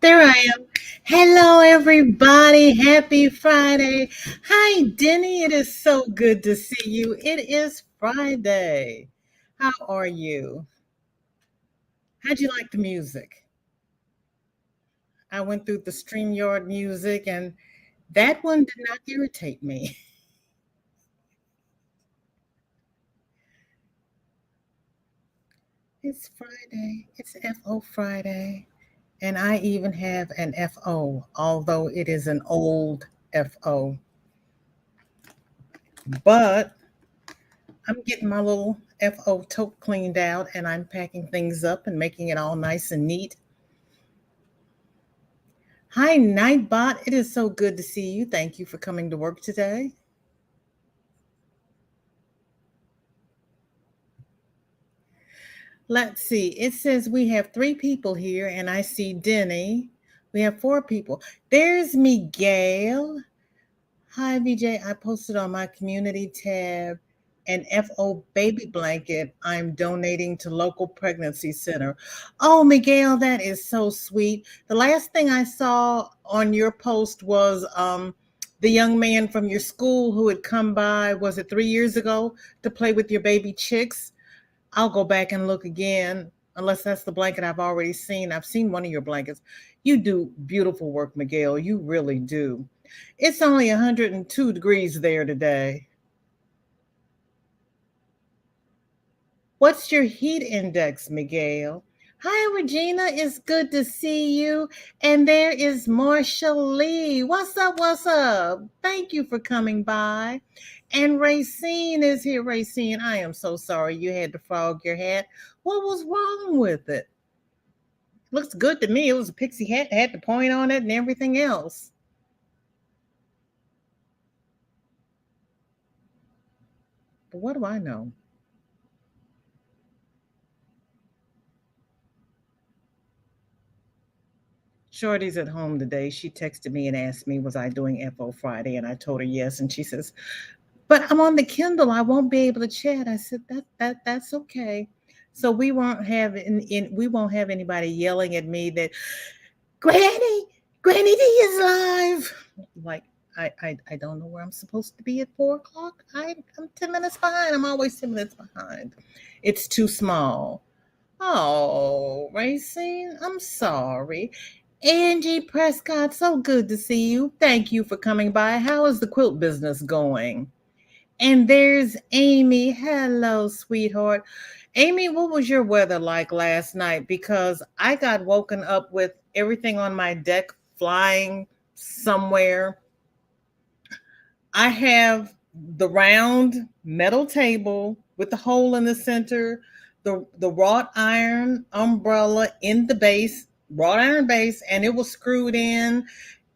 There I am. Hello, everybody. Happy Friday. Hi, Denny. It is so good to see you. It is Friday. How are you? How'd you like the music? I went through the StreamYard music, and that one did not irritate me. It's Friday. It's FO Friday. And I even have an FO, although it is an old FO. But I'm getting my little FO tote cleaned out and I'm packing things up and making it all nice and neat. Hi, Nightbot. It is so good to see you. Thank you for coming to work today. Let's see. It says we have 3 people here, and I see Denny. We have 4 people. There's Miguel. Hi, VJ. I posted on my community tab an FO baby blanket I'm donating to local pregnancy center. Oh, Miguel, that is so sweet. The last thing I saw on your post was the young man from your school who had come by, was it 3 years ago, to play with your baby chicks? I'll go back and look again, unless that's the blanket I've already seen. I've seen one of your blankets. You do beautiful work, Miguel. You really do. It's only 102 degrees there today. What's your heat index, Miguel? Hi, Regina. It's good to see you. And there is Marsha Lee. What's up? What's up? Thank you for coming by. And Racine is here. Racine, I am so sorry you had to frog your hat. What was wrong with it? Looks good to me. It was a pixie hat, had the point on it and everything else. But what do I know? Shorty's at home today. She texted me and asked me, was I doing FO Friday? And I told her yes. And she says, but I'm on the Kindle. I won't be able to chat. I said, that's okay. So we won't have anybody yelling at me that Granny D is live. Like I don't know where I'm supposed to be at 4 o'clock. I'm 10 minutes behind. I'm always 10 minutes behind. It's too small. Oh, Racing, I'm sorry. Angie Prescott, so good to see you. Thank you for coming by. How is the quilt business going? And there's Amy. Hello, sweetheart. Amy, what was your weather like last night? Because I got woken up with everything on my deck flying somewhere. I have the round metal table with the hole in the center, the wrought iron umbrella in the base, wrought iron base, and it was screwed in.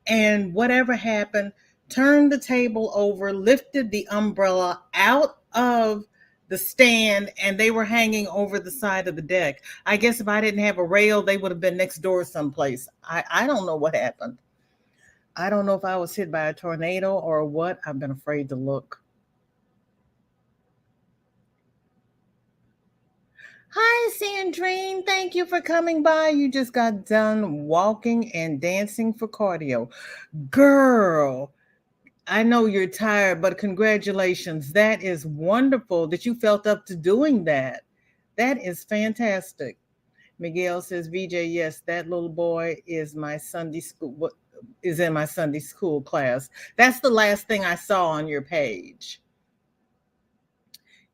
And whatever happened, turned the table over, lifted the umbrella out of the stand, and they were hanging over the side of the deck. I guess if I didn't have a rail, they would have been next door someplace. I don't know what happened. I don't know if I was hit by a tornado or what. I've been afraid to look. Hi, Sandrine. Thank you for coming by. You just got done walking and dancing for cardio. Girl, I know you're tired, but congratulations. That is wonderful that you felt up to doing that. That is fantastic. Miguel says, VJ, yes, that little boy is my Sunday school, is in my Sunday school class. That's the last thing I saw on your page.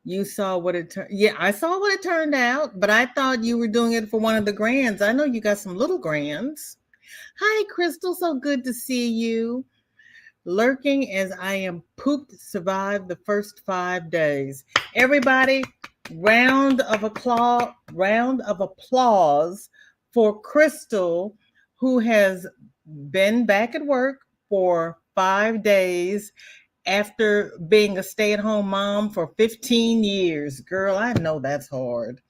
You saw what it turned. Yeah, I saw what it turned out, but I thought you were doing it for one of the grands. I know you got some little grands. Hi, Crystal. So good to see you. Lurking as I am pooped, survived the first 5 days. Everybody, round of applause for Crystal, who has been back at work for 5 days after being a stay-at-home mom for 15 years. Girl, I know that's hard.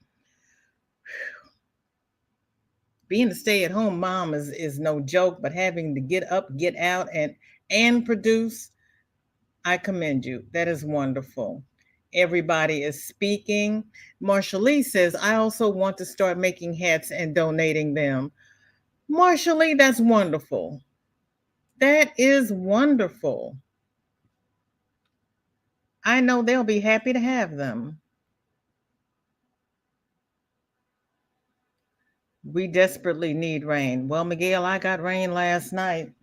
Being a stay-at-home mom is no joke, but having to get up, get out, and produce, I commend you. That is wonderful. Everybody is speaking. Marsha Lee says, I also want to start making hats and donating them. Marshall, that's wonderful. That is wonderful. I know they'll be happy to have them. We desperately need rain. Well, Miguel, I got rain last night.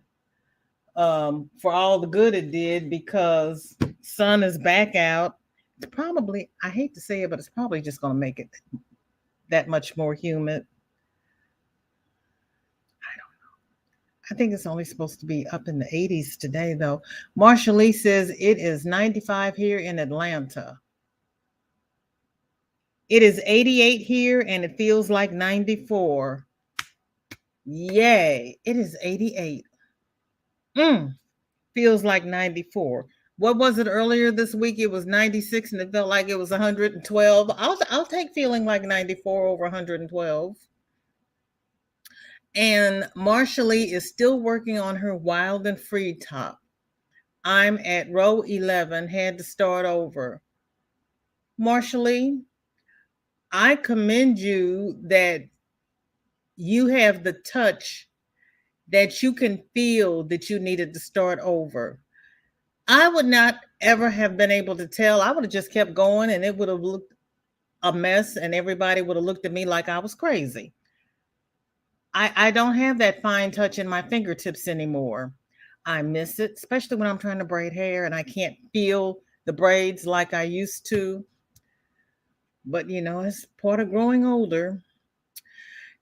For all the good it did because sun is back out. It's probably, I hate to say it, but it's probably just going to make it that much more humid. I think it's only supposed to be up in the 80s today, though. Marsha Lee says it is 95 here in Atlanta. It is 88 here and it feels like 94. Yay. It is 88. Feels like 94. What was it earlier this week? It was 96 and it felt like it was 112. I'll take feeling like 94 over 112. And Marshallie is still working on her wild and free top. I'm at row 11, had to start over. Marshallie, I commend you that you have the touch that you can feel that you needed to start over. I would not ever have been able to tell. I would have just kept going and it would have looked a mess and everybody would have looked at me like I was crazy. I don't have that fine touch in my fingertips anymore. I miss it, especially when I'm trying to braid hair and I can't feel the braids like I used to. But you know, it's part of growing older.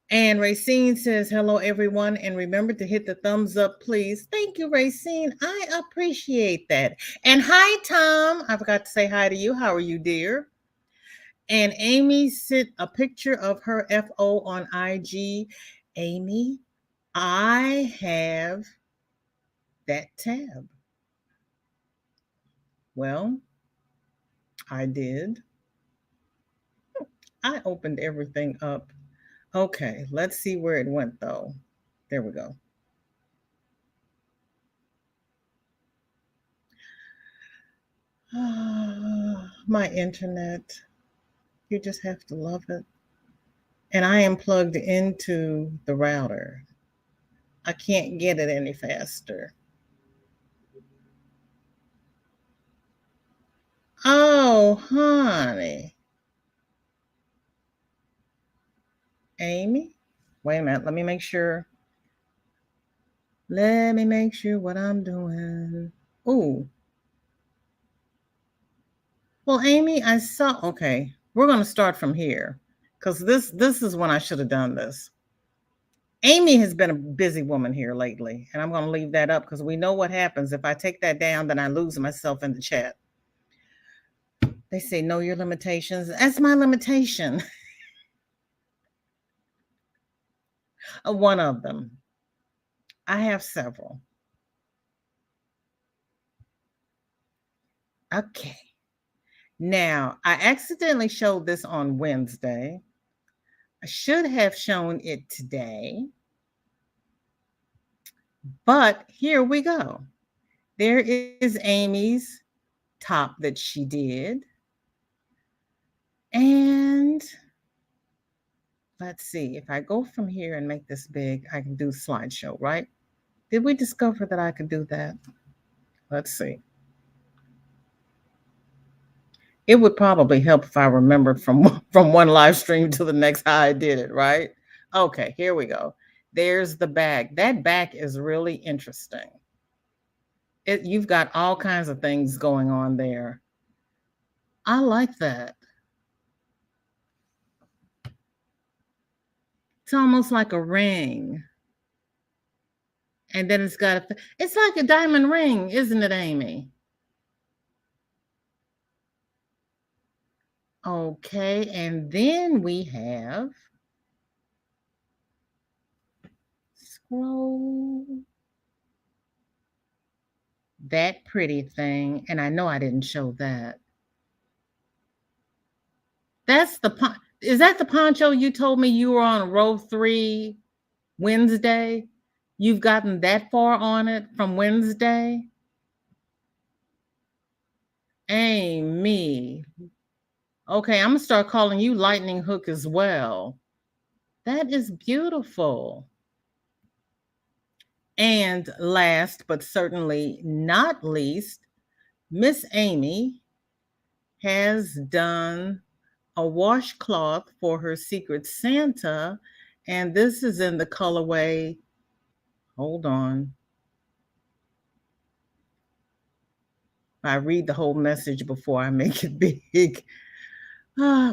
And Racine says, hello, everyone. And remember to hit the thumbs up, please. Thank you, Racine. I appreciate that. And hi, Tom. I forgot to say hi to you. How are you, dear? And Amy sent a picture of her FO on IG. Amy, I have that tab. Well, I did. I opened everything up. Okay, let's see where it went, though. There we go. My internet. You just have to love it. And I am plugged into the router. I can't get it any faster. Oh, honey. Amy? Wait a minute. Let me make sure. Let me make sure what I'm doing. Ooh. Well, Amy, I saw. Okay, we're going to start from here because this is when I should have done this. Amy has been a busy woman here lately, and I'm going to leave that up because we know what happens. If I take that down, then I lose myself in the chat. They say, know your limitations. That's my limitation. One of them. I have several. Okay. Now, I accidentally showed this on Wednesday. I should have shown it today. But here we go. There is Amy's top that she did. And let's see, if I go from here and make this big, I can do slideshow, right? Did we discover that I could do that? Let's see. It would probably help if I remembered from one live stream to the next how I did it, right? Okay, here we go. There's the back. That back is really interesting. You've got all kinds of things going on there. I like that. It's almost like a ring. And then it's like a diamond ring, isn't it, Amy? Okay, and then we have, scroll, that pretty thing. And I know I didn't show that. That's is that the poncho you told me you were on row 3 Wednesday? You've gotten that far on it from Wednesday? Amy. Okay, I'm going to start calling you Lightning Hook as well. That is beautiful. And last but certainly not least, Miss Amy has done a washcloth for her Secret Santa. And this is in the colorway. Hold on. I read the whole message before I make it big.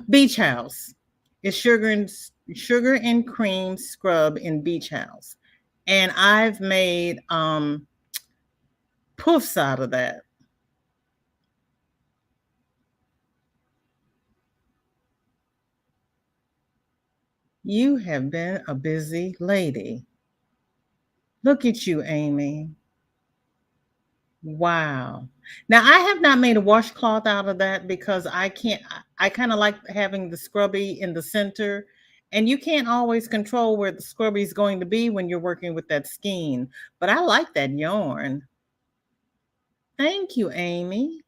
Beach House. It's sugar and cream scrub in Beach House. And I've made puffs out of that. You have been a busy lady. Look at you, Amy. Wow. Now I have not made a washcloth out of that because I can't. I kind of like having the scrubby in the center, and you can't always control where the scrubby is going to be when you're working with that skein. But I like that yarn. Thank you, Amy.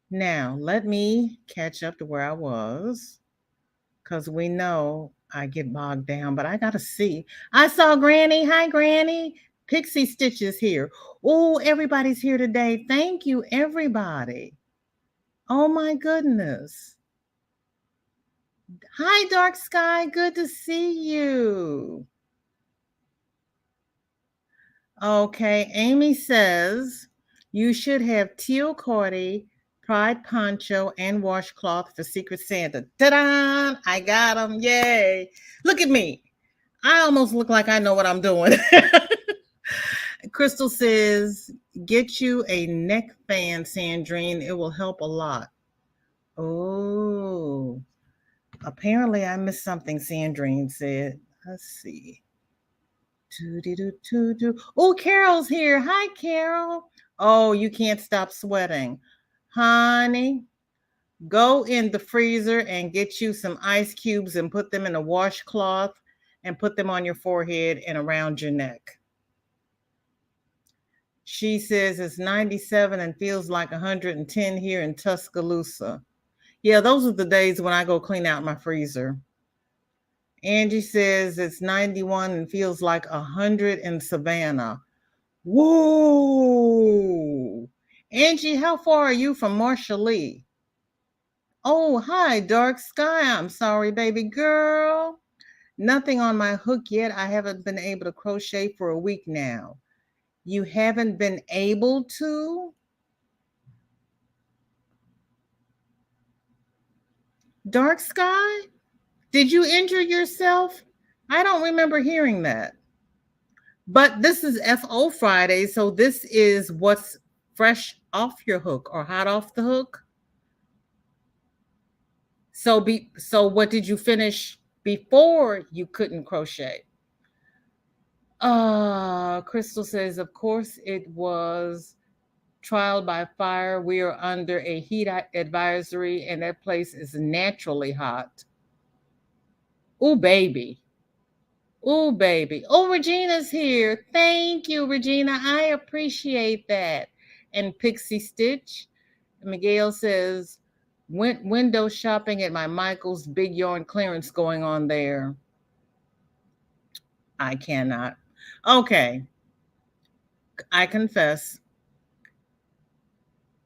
Now let me catch up to where I was because we know I get bogged down, but I gotta see. I saw Granny. Hi, Granny. Pixie Stitches here. Oh, everybody's here today. Thank you, everybody. Oh my goodness. Hi, Dark Sky. Good to see you. Okay, Amy says you should have teal cordy, pride poncho, and washcloth for Secret Santa. Ta-da! I got them. Yay. Look at me. I almost look like I know what I'm doing. Crystal says, get you a neck fan, Sandrine. It will help a lot. Oh, apparently I missed something Sandrine said. Let's see. Oh, Carol's here. Hi, Carol. Oh, you can't stop sweating. Honey, go in the freezer and get you some ice cubes and put them in a washcloth and put them on your forehead and around your neck. She says it's 97 and feels like 110 here in Tuscaloosa. Yeah, those are the days when I go clean out my freezer. Angie says it's 91 and feels like 100 in Savannah. Whoa! Angie, how far are you from Marshall Lee? Oh, hi, Dark Sky. I'm sorry, baby girl. Nothing on my hook yet. I haven't been able to crochet for a week now. You haven't been able to? Dark Sky? Did you injure yourself? I don't remember hearing that. But this is FO Friday, so this is what's fresh off your hook or hot off the hook. So what did you finish before you couldn't crochet? Crystal says, of course it was trial by fire. We are under a heat advisory and that place is naturally hot. Oh, baby. Oh, baby. Oh, Regina's here. Thank you, Regina. I appreciate that. And Pixie Stitch. Miguel says, went window shopping at my Michael's big yarn clearance going on there. I cannot. Okay. I confess.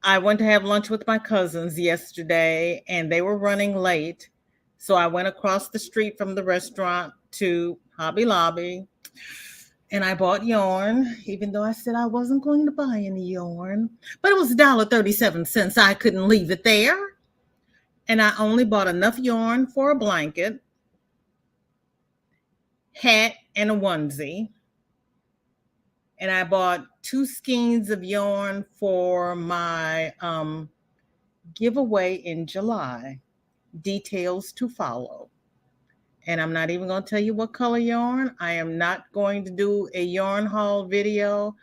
I went to have lunch with my cousins yesterday and they were running late. So I went across the street from the restaurant to Hobby Lobby and I bought yarn, even though I said I wasn't going to buy any yarn. But it was $1.37. I couldn't leave it there. And I only bought enough yarn for a blanket, hat, and a onesie. And I bought 2 skeins of yarn for my giveaway in July. Details to follow. And I'm not even going to tell you what color yarn. I am not going to do a yarn haul video.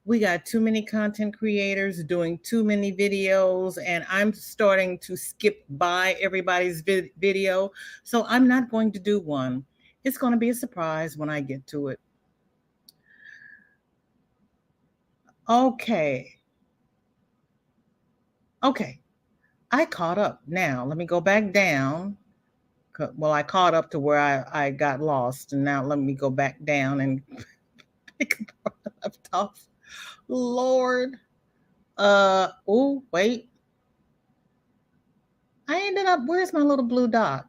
We got too many content creators doing too many videos, and I'm starting to skip by everybody's video. So I'm not going to do one. It's going to be a surprise when I get to it. Okay. I caught up. Now, let me go back down. Well, I caught up to where I got lost, and now let me go back down and Like left off. Lord. Oh, wait. I ended up, where's my little blue dot?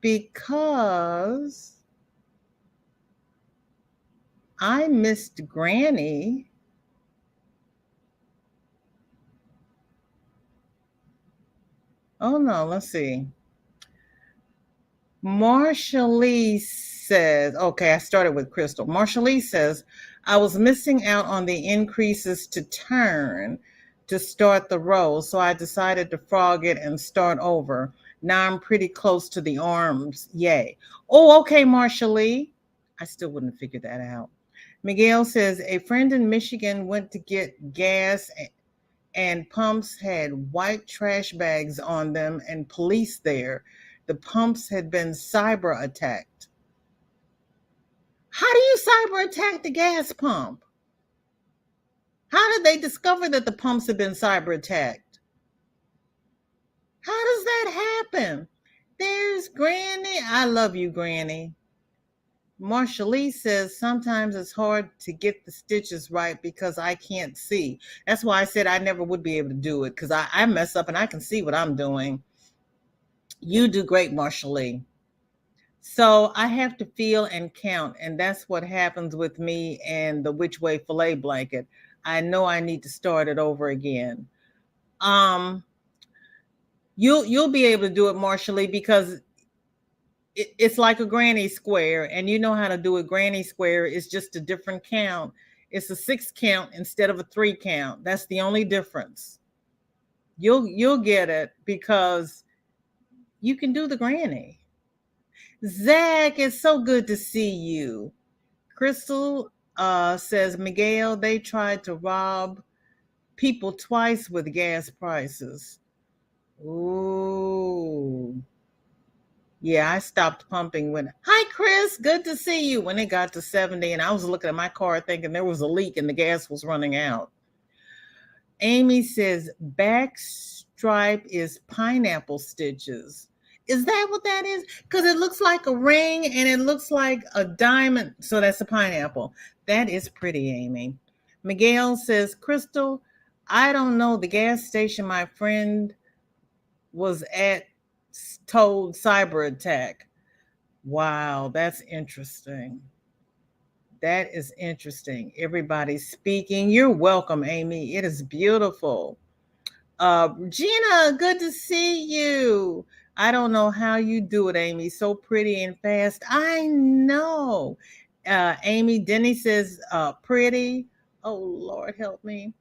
Because I missed Granny. Oh no, let's see. Marshallee says, okay, I started with Crystal. Marshallee says, I was missing out on the increases to turn to start the row, so I decided to frog it and start over. Now I'm pretty close to the arms. Yay. Oh, okay, Marshallee. I still wouldn't figure that out. Miguel says, a friend in Michigan went to get gas and pumps had white trash bags on them and police there. The pumps had been cyber attacked. How do you cyber attack the gas pump? How did they discover that the pumps had been cyber attacked? How does that happen? There's Granny. I love you, Granny. Marshallee says sometimes it's hard to get the stitches right because I can't see. That's why I said I never would be able to do it, because I mess up and I can see what I'm doing. You do great, Marshallee. So I have to feel and count, and that's what happens with me and the Which Way Filet blanket. I know I need to start it over again. You'll be able to do it, Marshallee, because it's like a granny square, and you know how to do a granny square. It's just a different count. It's a 6 count instead of a 3 count. That's the only difference. You'll get it because you can do the granny. Zach, it's so good to see you. Crystal says, Miguel, they tried to rob people twice with gas prices. Ooh. Yeah, I stopped pumping when, hi, Chris, good to see you, when it got to 70, and I was looking at my car thinking there was a leak and the gas was running out. Amy says, back stripe is pineapple stitches. Is that what that is? Because it looks like a ring and it looks like a diamond. So that's a pineapple. That is pretty, Amy. Miguel says, Crystal, I don't know. The gas station my friend was at told cyber attack. Wow, that's interesting. That is interesting. Everybody's speaking. You're welcome, Amy. It is beautiful. Gina, good to see you. I don't know how you do it, Amy. So pretty and fast. I know. Amy, Denny says pretty. Oh, Lord, help me.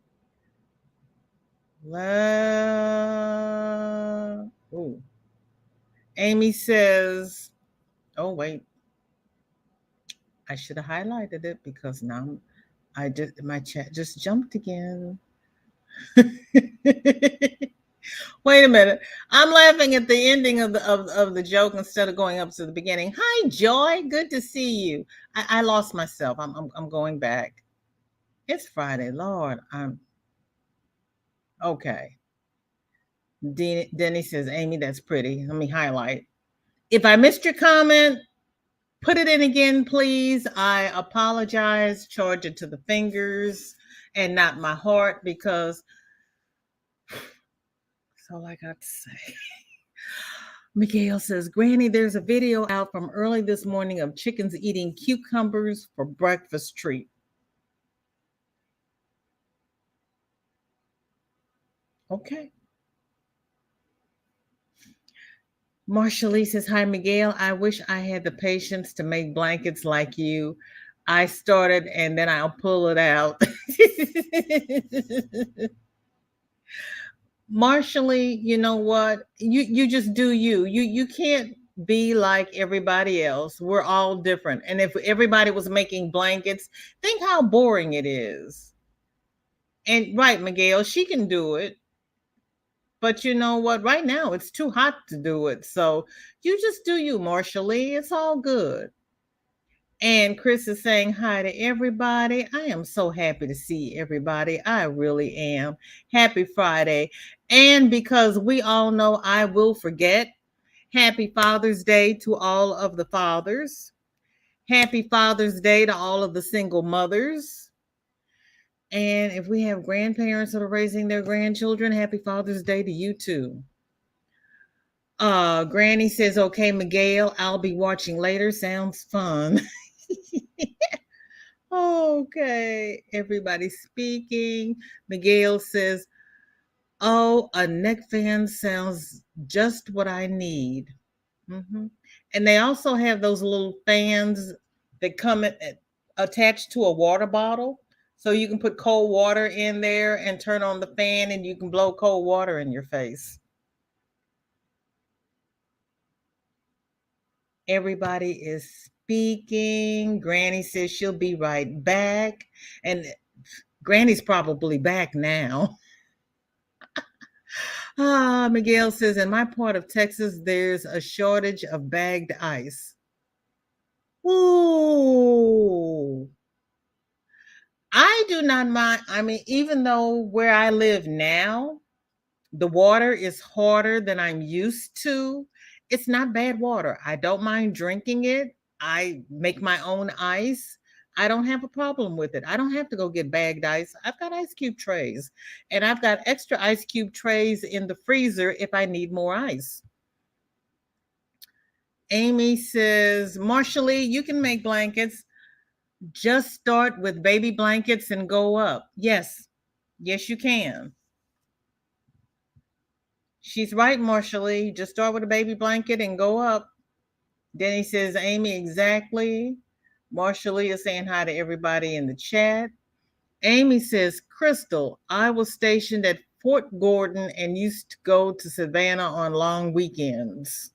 Ooh. Amy says, oh, wait. I should have highlighted it because now my chat just jumped again. Wait a minute. I'm laughing at the ending of the joke instead of going up to the beginning. Hi, Joy. Good to see you. I lost myself. I'm going back. It's Friday, Lord. I'm okay. Denny says, Amy, that's pretty. Let me highlight. If I missed your comment, put it in again, please. I apologize. Charge it to the fingers and not my heart, because that's all I got to say. Miguel says, Granny, there's a video out from early this morning of chickens eating cucumbers for breakfast treat. Okay. Marshallee says, hi, Miguel. I wish I had the patience to make blankets like you. I started and then I'll pull it out. Marshallee, you know what? You just do you. You can't be like everybody else. We're all different. And if everybody was making blankets, think how boring it is. And right, Miguel, she can do it. But you know what? Right now, it's too hot to do it. So you just do you, Marshallee. It's all good. And Chris is saying hi to everybody. I am so happy to see everybody. I really am. Happy Friday. And because we all know I will forget, happy Father's Day to all of the fathers. Happy Father's Day to all of the single mothers. And if we have grandparents that are raising their grandchildren, happy Father's Day to you too. Granny says, okay, Miguel, I'll be watching later. Sounds fun. Okay, everybody speaking. Miguel says, oh, a neck fan sounds just what I need. Mm-hmm. And they also have those little fans that come attached to a water bottle. So you can put cold water in there and turn on the fan and you can blow cold water in your face. Everybody is speaking. Granny says she'll be right back. And Granny's probably back now. Miguel says, in my part of Texas, there's a shortage of bagged ice. Ooh. I do not mind. I mean, even though where I live now, the water is harder than I'm used to, it's not bad water. I don't mind drinking it. I make my own ice. I don't have a problem with it. I don't have to go get bagged ice. I've got ice cube trays, and I've got extra ice cube trays in the freezer if I need more ice. Amy says, Marshallee, you can make blankets. Just start with baby blankets and go up. Yes, you can. She's right, Marshallee. Just start with a baby blanket and go up. Denny says, Amy, exactly. Marshallee is saying hi to everybody in the chat. Amy says, Crystal, I was stationed at Fort Gordon and used to go to Savannah on long weekends.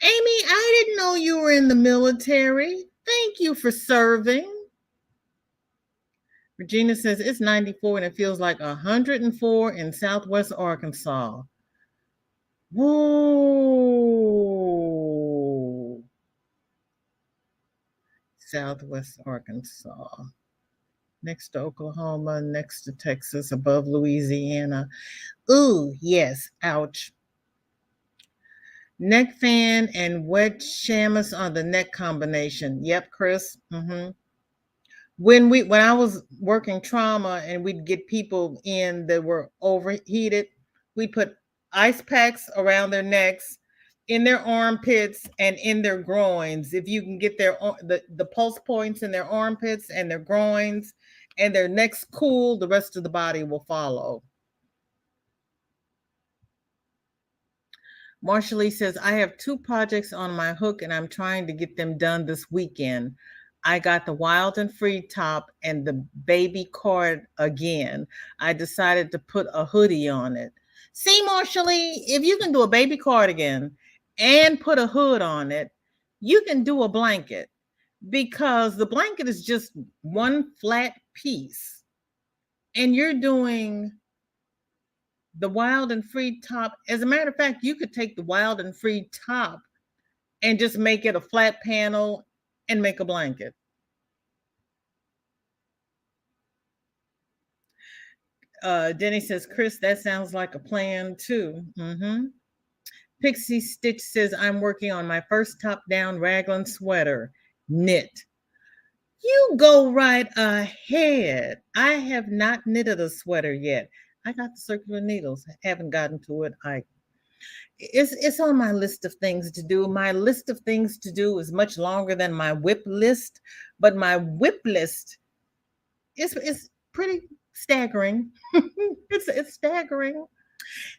Amy, I didn't know you were in the military. Thank you for serving. Regina says, it's 94 and it feels like 104 in Southwest Arkansas. Whoa. Southwest Arkansas. Next to Oklahoma, next to Texas, above Louisiana. Ooh, yes, ouch. Neck fan and wet shamus on the neck combination. Yep, Chris. Mm-hmm. When I was working trauma and we'd get people in that were overheated, we put ice packs around their necks, in their armpits, and in their groins. If you can get the pulse points in their armpits and their groins and their necks cool, the rest of the body will follow. Marshallee says, I have 2 projects on my hook and I'm trying to get them done this weekend. I got the Wild and Free top and the baby card again. I decided to put a hoodie on it. See, Marshallee, if you can do a baby cardigan and put a hood on it, you can do a blanket, because the blanket is just one flat piece. And you're doing the Wild and Free top. As a matter of fact, you could take the Wild and Free top and just make it a flat panel and make a blanket. Denny says, Chris, that sounds like a plan too. Mm-hmm. Pixie Stitch says, I'm working on my first top-down raglan sweater. Knit. You go right ahead. I have not knitted a sweater yet. I got the circular needles. I haven't gotten to it. It's on my list of things to do. My list of things to do is much longer than my whip list, but my whip list is pretty staggering. It's staggering.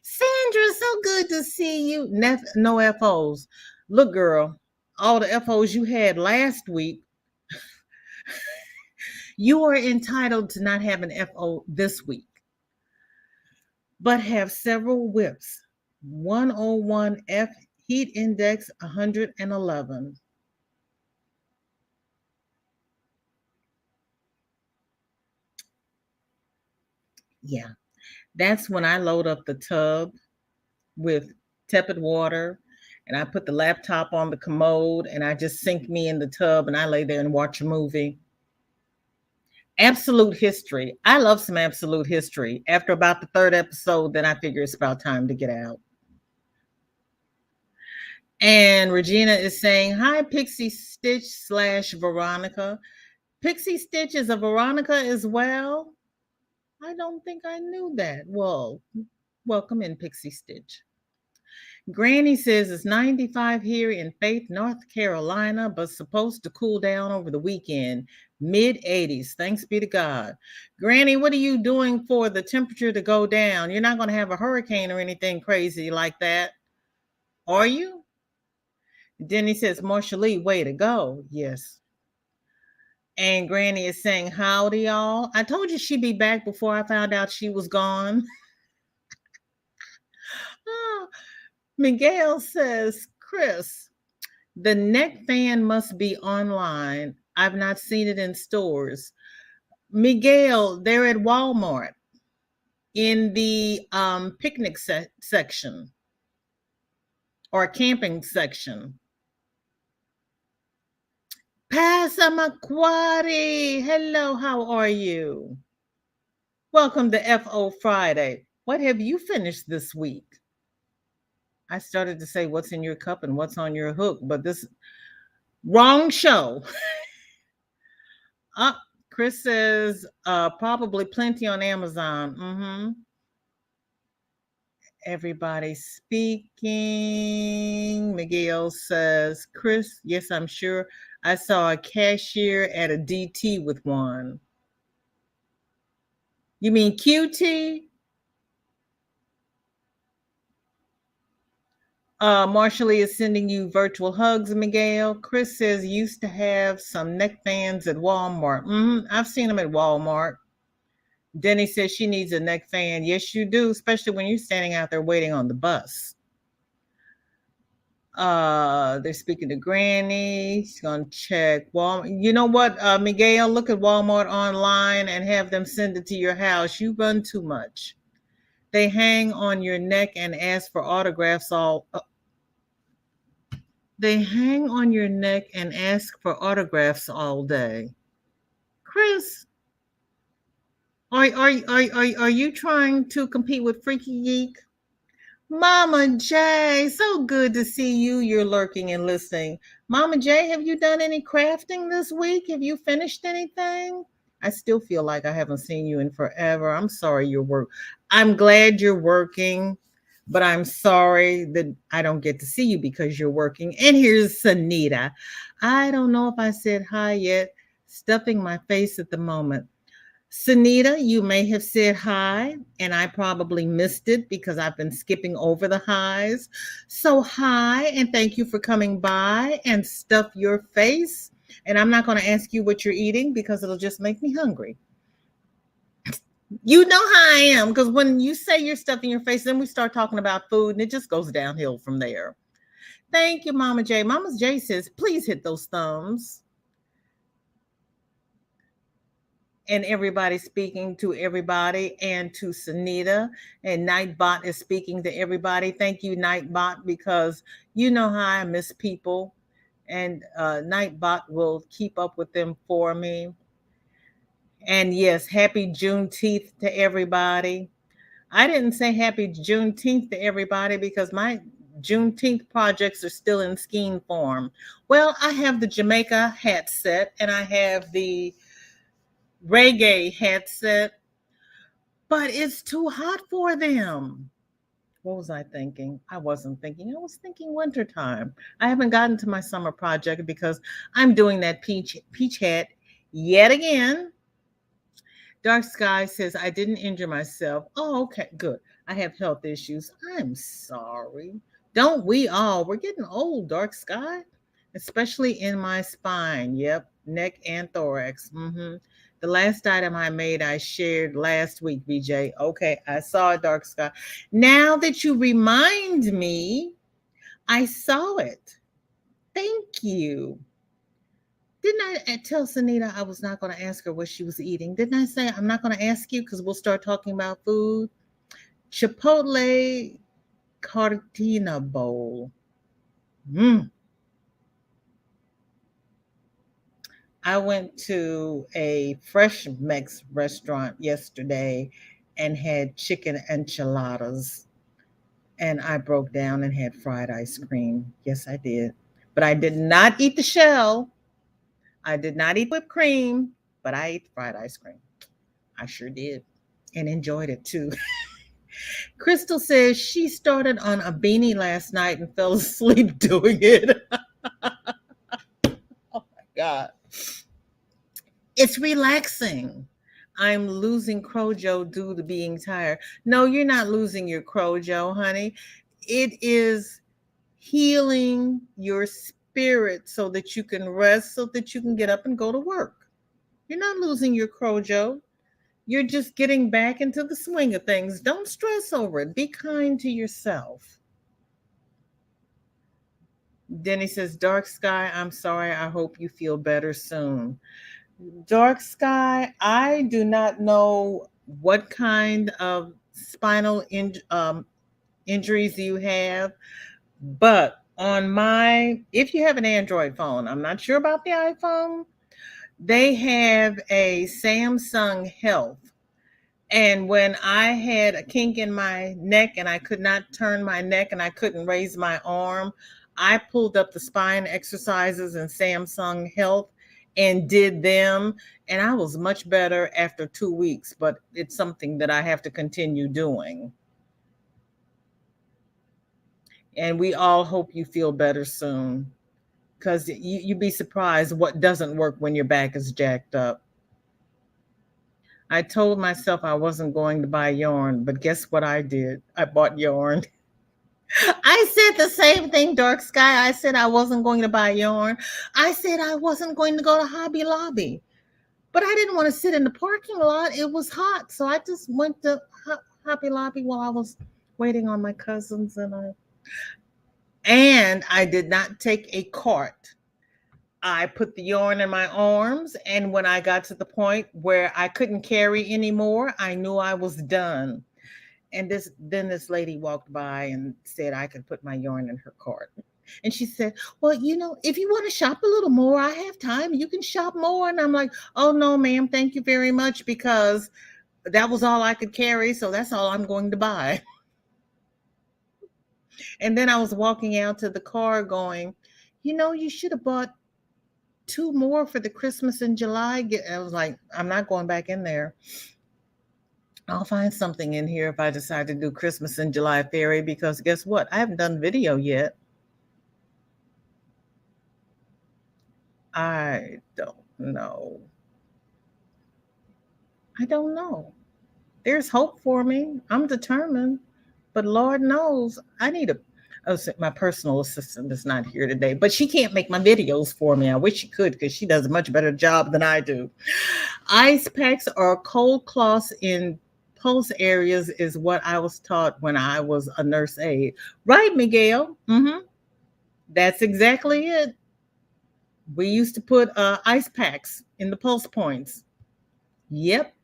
Sandra, so good to see you. No FOs. Look, girl, all the FOs you had last week, you are entitled to not have an FO this week, but have several whips. 101F, heat index 111. Yeah, that's when I load up the tub with tepid water and I put the laptop on the commode and I just sink me in the tub and I lay there and watch a movie. Absolute history. I love some absolute history. After about the 3rd episode, then I figure it's about time to get out. And Regina is saying, hi, Pixie Stitch / Veronica. Pixie Stitch is a Veronica as well? I don't think I knew that. Well, welcome in, Pixie Stitch. Granny says it's 95 here in Faith, North Carolina, but supposed to cool down over the weekend. Mid 80s. Thanks be to God. Granny, what are you doing for the temperature to go down? You're not going to have a hurricane or anything crazy like that, are you? Denny says, Marsha Lee, way to go. Yes. And Granny is saying, howdy, y'all. I told you she'd be back before I found out she was gone. Oh, Miguel says, Chris, the neck fan must be online. I've not seen it in stores. Miguel, they're at Walmart in the picnic section or camping section. Passamaquoddy, hello, how are you? Welcome to FO Friday. What have you finished this week? I started to say what's in your cup and what's on your hook, but this wrong show. Chris says probably plenty on Amazon. Everybody speaking. Miguel says, Chris, yes, I'm sure. I saw a cashier at a DT with one. You mean QT? Marshall is sending you virtual hugs, Miguel. Chris says used to have some neck fans at Walmart. I've seen them at Walmart. Denny says she needs a neck fan. Yes, you do, especially when you're standing out there waiting on the bus. They're speaking to Granny. She's gonna check Walmart. You know what, Miguel? Look at Walmart online and have them send it to your house. You run too much. They hang on your neck and ask for autographs all. They hang on your neck and ask for autographs all day. Chris, are you trying to compete with Freaky Geek? Mama J, so good to see you. You're lurking and listening. Mama J, have you done any crafting this week? Have you finished anything? I still feel like I haven't seen you in forever. I'm sorry you're work. I'm glad you're working, but I'm sorry that I don't get to see you because you're working. And here's Sanita. I don't know if I said hi yet. Stuffing my face at the moment. Sunita, you may have said hi, and I probably missed it because I've been skipping over the highs. So, hi, and thank you for coming by and stuff your face. And I'm not going to ask you what you're eating because it'll just make me hungry. You know how I am, because when you say you're stuffing your face, then we start talking about food, and it just goes downhill from there. Thank you, Mama J. Mama J says, please hit those thumbs. And everybody speaking to everybody and to Sunita. And Nightbot is speaking to everybody. Thank you, Nightbot, because you know how I miss people. And Nightbot will keep up with them for me. And yes, happy Juneteenth to everybody. I didn't say happy Juneteenth to everybody because my Juneteenth projects are still in scheme form. Well, I have the Jamaica hat set and I have the reggae headset, but it's too hot for them. What was I thinking? I wasn't thinking. I was thinking wintertime. I haven't gotten to my summer project because I'm doing that peach hat yet again. Dark Sky says, I didn't injure myself. Oh, okay, good. I have health issues. I'm sorry. Don't we all? We're getting old, Dark Sky, especially in my spine. Yep, neck and thorax. The last item I made, I shared last week, VJ. Okay, I saw it, Dark Sky. Now that you remind me, I saw it. Thank you. Didn't I tell Sunita I was not going to ask her what she was eating? Didn't I say I'm not going to ask you because we'll start talking about food? Chipotle Cartina Bowl. I went to a Fresh Mex restaurant yesterday and had chicken enchiladas. and I broke down and had fried ice cream. Yes, I did. But I did not eat the shell. I did not eat the whipped cream, but I ate the fried ice cream. I sure did and enjoyed it too. Crystal says she started on a beanie last night and fell asleep doing it. Oh my God. It's relaxing. I'm losing Crojo due to being tired. No, you're not losing your Crojo, honey. It is healing your spirit so that you can rest, so that you can get up and go to work. You're not losing your Crojo. You're just getting back into the swing of things. Don't stress over it. Be kind to yourself. Denny says, Dark Sky, I'm sorry. I hope you feel better soon. Dark Sky, I do not know what kind of injuries you have, but if you have an Android phone, I'm not sure about the iPhone, they have a Samsung Health. And when I had a kink in my neck and I could not turn my neck and I couldn't raise my arm, I pulled up the spine exercises in Samsung Health and did them. And I was much better after 2 weeks, but it's something that I have to continue doing. And we all hope you feel better soon, because you'd be surprised what doesn't work when your back is jacked up. I told myself I wasn't going to buy yarn, but guess what I did? I bought yarn. I said the same thing, Dark Sky. I said I wasn't going to buy yarn. I said I wasn't going to go to Hobby Lobby. But I didn't want to sit in the parking lot. It was hot. So I just went to Hobby Lobby while I was waiting on my cousins, and I did not take a cart. I put the yarn in my arms, and when I got to the point where I couldn't carry anymore, I knew I was done. And this lady walked by and said I could put my yarn in her cart. And she said, well, if you want to shop a little more, I have time. You can shop more. And I'm like, oh, no, ma'am, thank you very much, because that was all I could carry. So that's all I'm going to buy. And then I was walking out to the car going, you should have bought two more for the Christmas in July. I was like, I'm not going back in there. I'll find something in here if I decide to do Christmas in July Fairy, because guess what? I haven't done video yet. I don't know. I don't know. There's hope for me. I'm determined. But Lord knows I need my personal assistant is not here today, but she can't make my videos for me. I wish she could, because she does a much better job than I do. Ice packs or cold cloths in pulse areas is what I was taught when I was a nurse aide. Right, Miguel? Mm-hmm. That's exactly it. We used to put ice packs in the pulse points. Yep.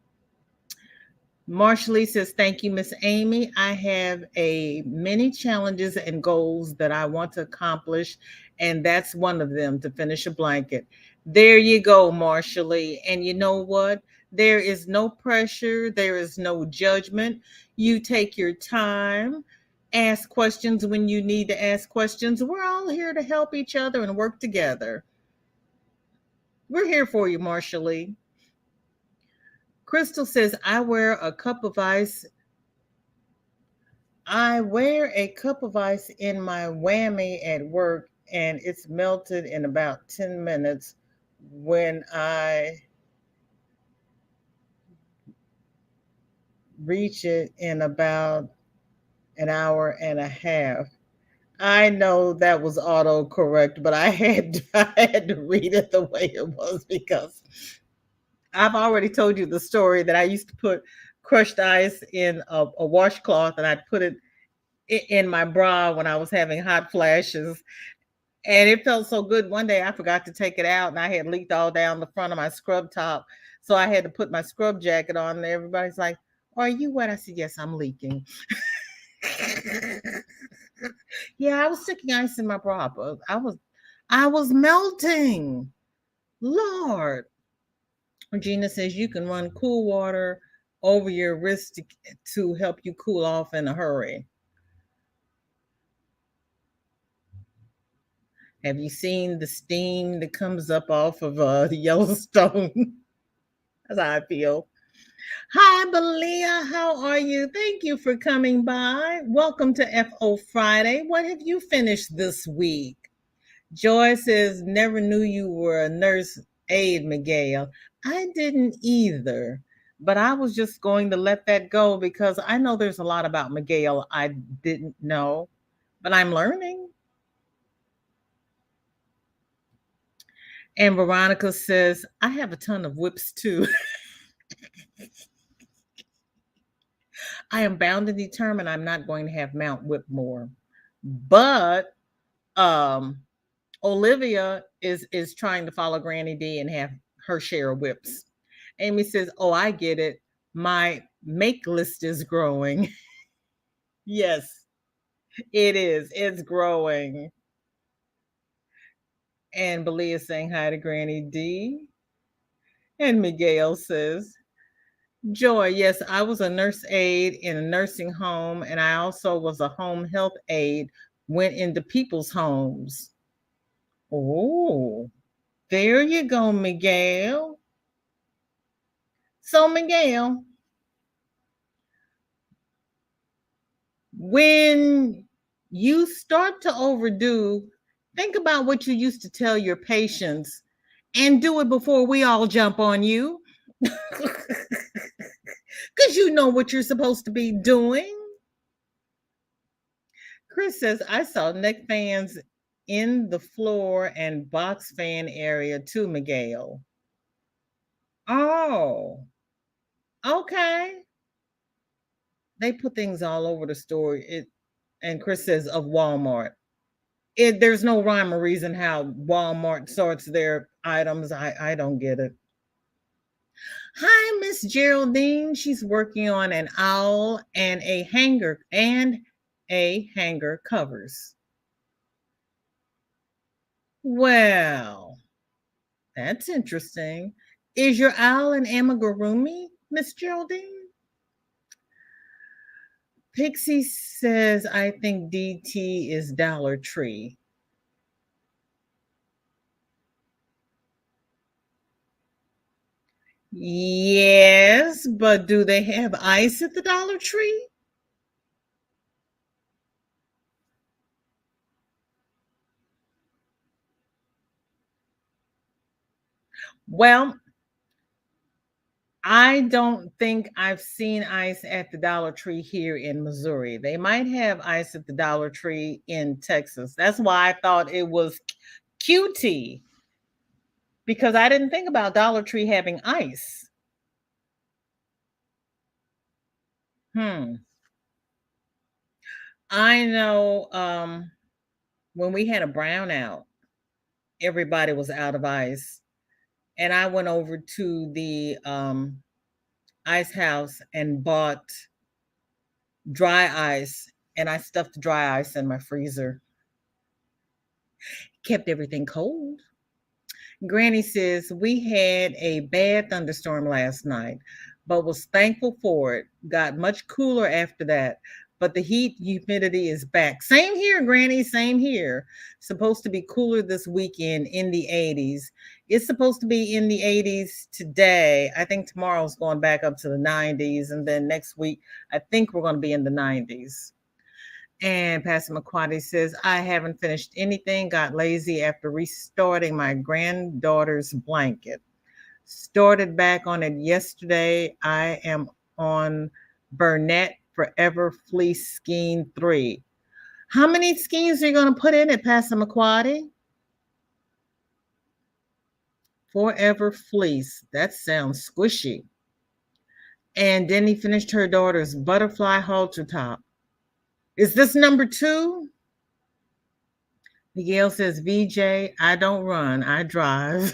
Marshallie says, thank you, Miss Amy. I have many challenges and goals that I want to accomplish, and that's one of them, to finish a blanket. There you go, Marshallie. And you know what? There is no pressure. There is no judgment. You take your time, ask questions when you need to ask questions. We're all here to help each other and work together. We're here for you, Marshallie. Crystal says, I wear a cup of ice in my whammy at work, and it's melted in about 10 minutes when I reach it in about an hour and a half. I know that was autocorrect, but I had to read it the way it was, because I've already told you the story that I used to put crushed ice in a washcloth, and I'd put it in my bra when I was having hot flashes. And it felt so good. One day I forgot to take it out, and I had leaked all down the front of my scrub top. So I had to put my scrub jacket on, and everybody's like, are you wet? I said, yes, I'm leaking. Yeah, I was sticking ice in my bra, but I was melting. Lord. Regina says you can run cool water over your wrist to help you cool off in a hurry. Have you seen the steam that comes up off of the Yellowstone? That's how I feel. Hi, Belia. How are you? Thank you for coming by. Welcome to FO Friday. What have you finished this week? Joy says, never knew you were a nurse aide, Miguel. I didn't either, but I was just going to let that go because I know there's a lot about Miguel I didn't know, but I'm learning. And Veronica says, I have a ton of whips too. I am bound and determined I'm not going to have Mount Whip more. But Olivia is trying to follow Granny D and have her share of whips. Amy says, "Oh, I get it. My make list is growing." Yes, it is. It's growing. And Belia is saying hi to Granny D. And Miguel says, Joy, yes, I was a nurse aide in a nursing home, and I also was a home health aide, went into people's homes. Oh, there you go, Miguel. So, Miguel, when you start to overdo, think about what you used to tell your patients and do it before we all jump on you. Because you know what you're supposed to be doing. Chris says, I saw neck fans in the floor and box fan area too, Miguel. Oh, okay. They put things all over the store. And Chris says of Walmart. There's no rhyme or reason how Walmart sorts their items. I don't get it. Hi, Miss Geraldine. She's working on an owl and a hanger covers. Well, that's interesting. Is your owl an amigurumi, Miss Geraldine? Pixie says, I think DT is Dollar Tree. Yes, but do they have ice at the Dollar Tree? Well, I don't think I've seen ice at the Dollar Tree here in Missouri. They might have ice at the Dollar Tree in Texas. That's why I thought it was QT because I didn't think about Dollar Tree having ice. Hmm. I know when we had a brownout, everybody was out of ice. And I went over to the ice house and bought dry ice, and I stuffed the dry ice in my freezer. Kept everything cold. Granny says we had a bad thunderstorm last night, but was thankful for it. Got much cooler after that, but the heat humidity is back. Same here, Granny, same here. Supposed to be cooler this weekend in the 80s. It's supposed to be in the 80s today. I think tomorrow's going back up to the 90s, and then next week I think we're going to be in the 90s. And Pastor McQuarrie says, I haven't finished anything, got lazy after restarting my granddaughter's blanket. Started back on it yesterday. I am on Burnett Forever Fleece Skein 3. How many skeins are you going to put in it, Pastor McQuarrie? Forever Fleece. That sounds squishy. And then he finished her daughter's butterfly halter top. Is this number 2? Miguel says, VJ, I don't run, I drive.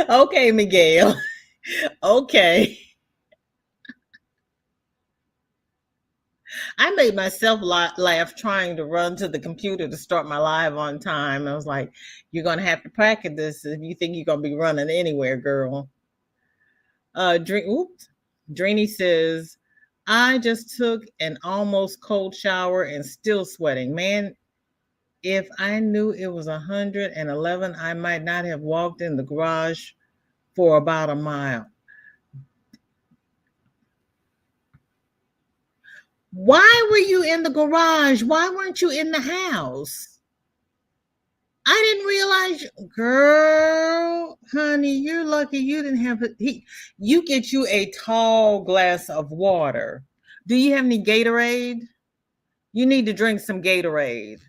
Okay, Miguel. Okay. I made myself laugh trying to run to the computer to start my live on time. I was like, you're going to have to practice this if you think you're going to be running anywhere, girl. Dreeny says, I just took an almost cold shower and still sweating. Man, If I knew it was 111, I might not have walked in the garage for about a mile. Why were you in the garage? Why weren't you in the house? I didn't realize, girl, honey, you're lucky you didn't have it. You get you a tall glass of water. Do you have any Gatorade? You need to drink some Gatorade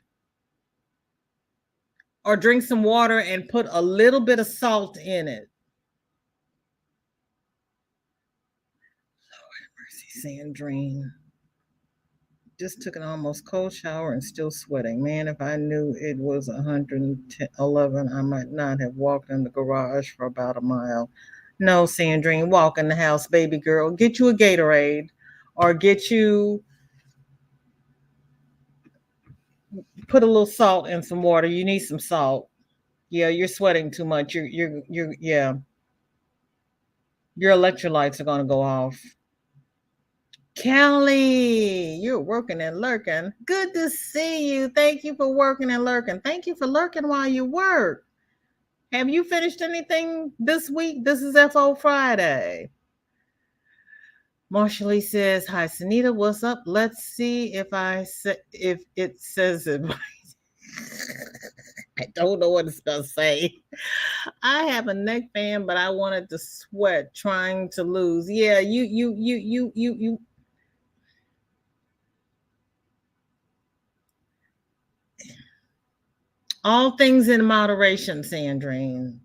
or drink some water and put a little bit of salt in it. Lord have mercy, Sandrine. Just took an almost cold shower and still sweating. Man, if I knew it was 111, I might not have walked in the garage for about a mile. No, Sandrine, walk in the house, baby girl. Get you a Gatorade or put a little salt in some water. You need some salt. Yeah, you're sweating too much. Yeah. Your electrolytes are going to go off. Kelly, you're working and lurking. Good to see you. Thank you for working and lurking. Thank you for lurking while you work. Have you finished anything this week? This is FO Friday. Marshallie says, "Hi, Sunita. What's up? Let's see if it says it right." I don't know what it's gonna say. I have a neck fan, but I wanted to sweat trying to lose. Yeah, you. All things in moderation, Sandrine.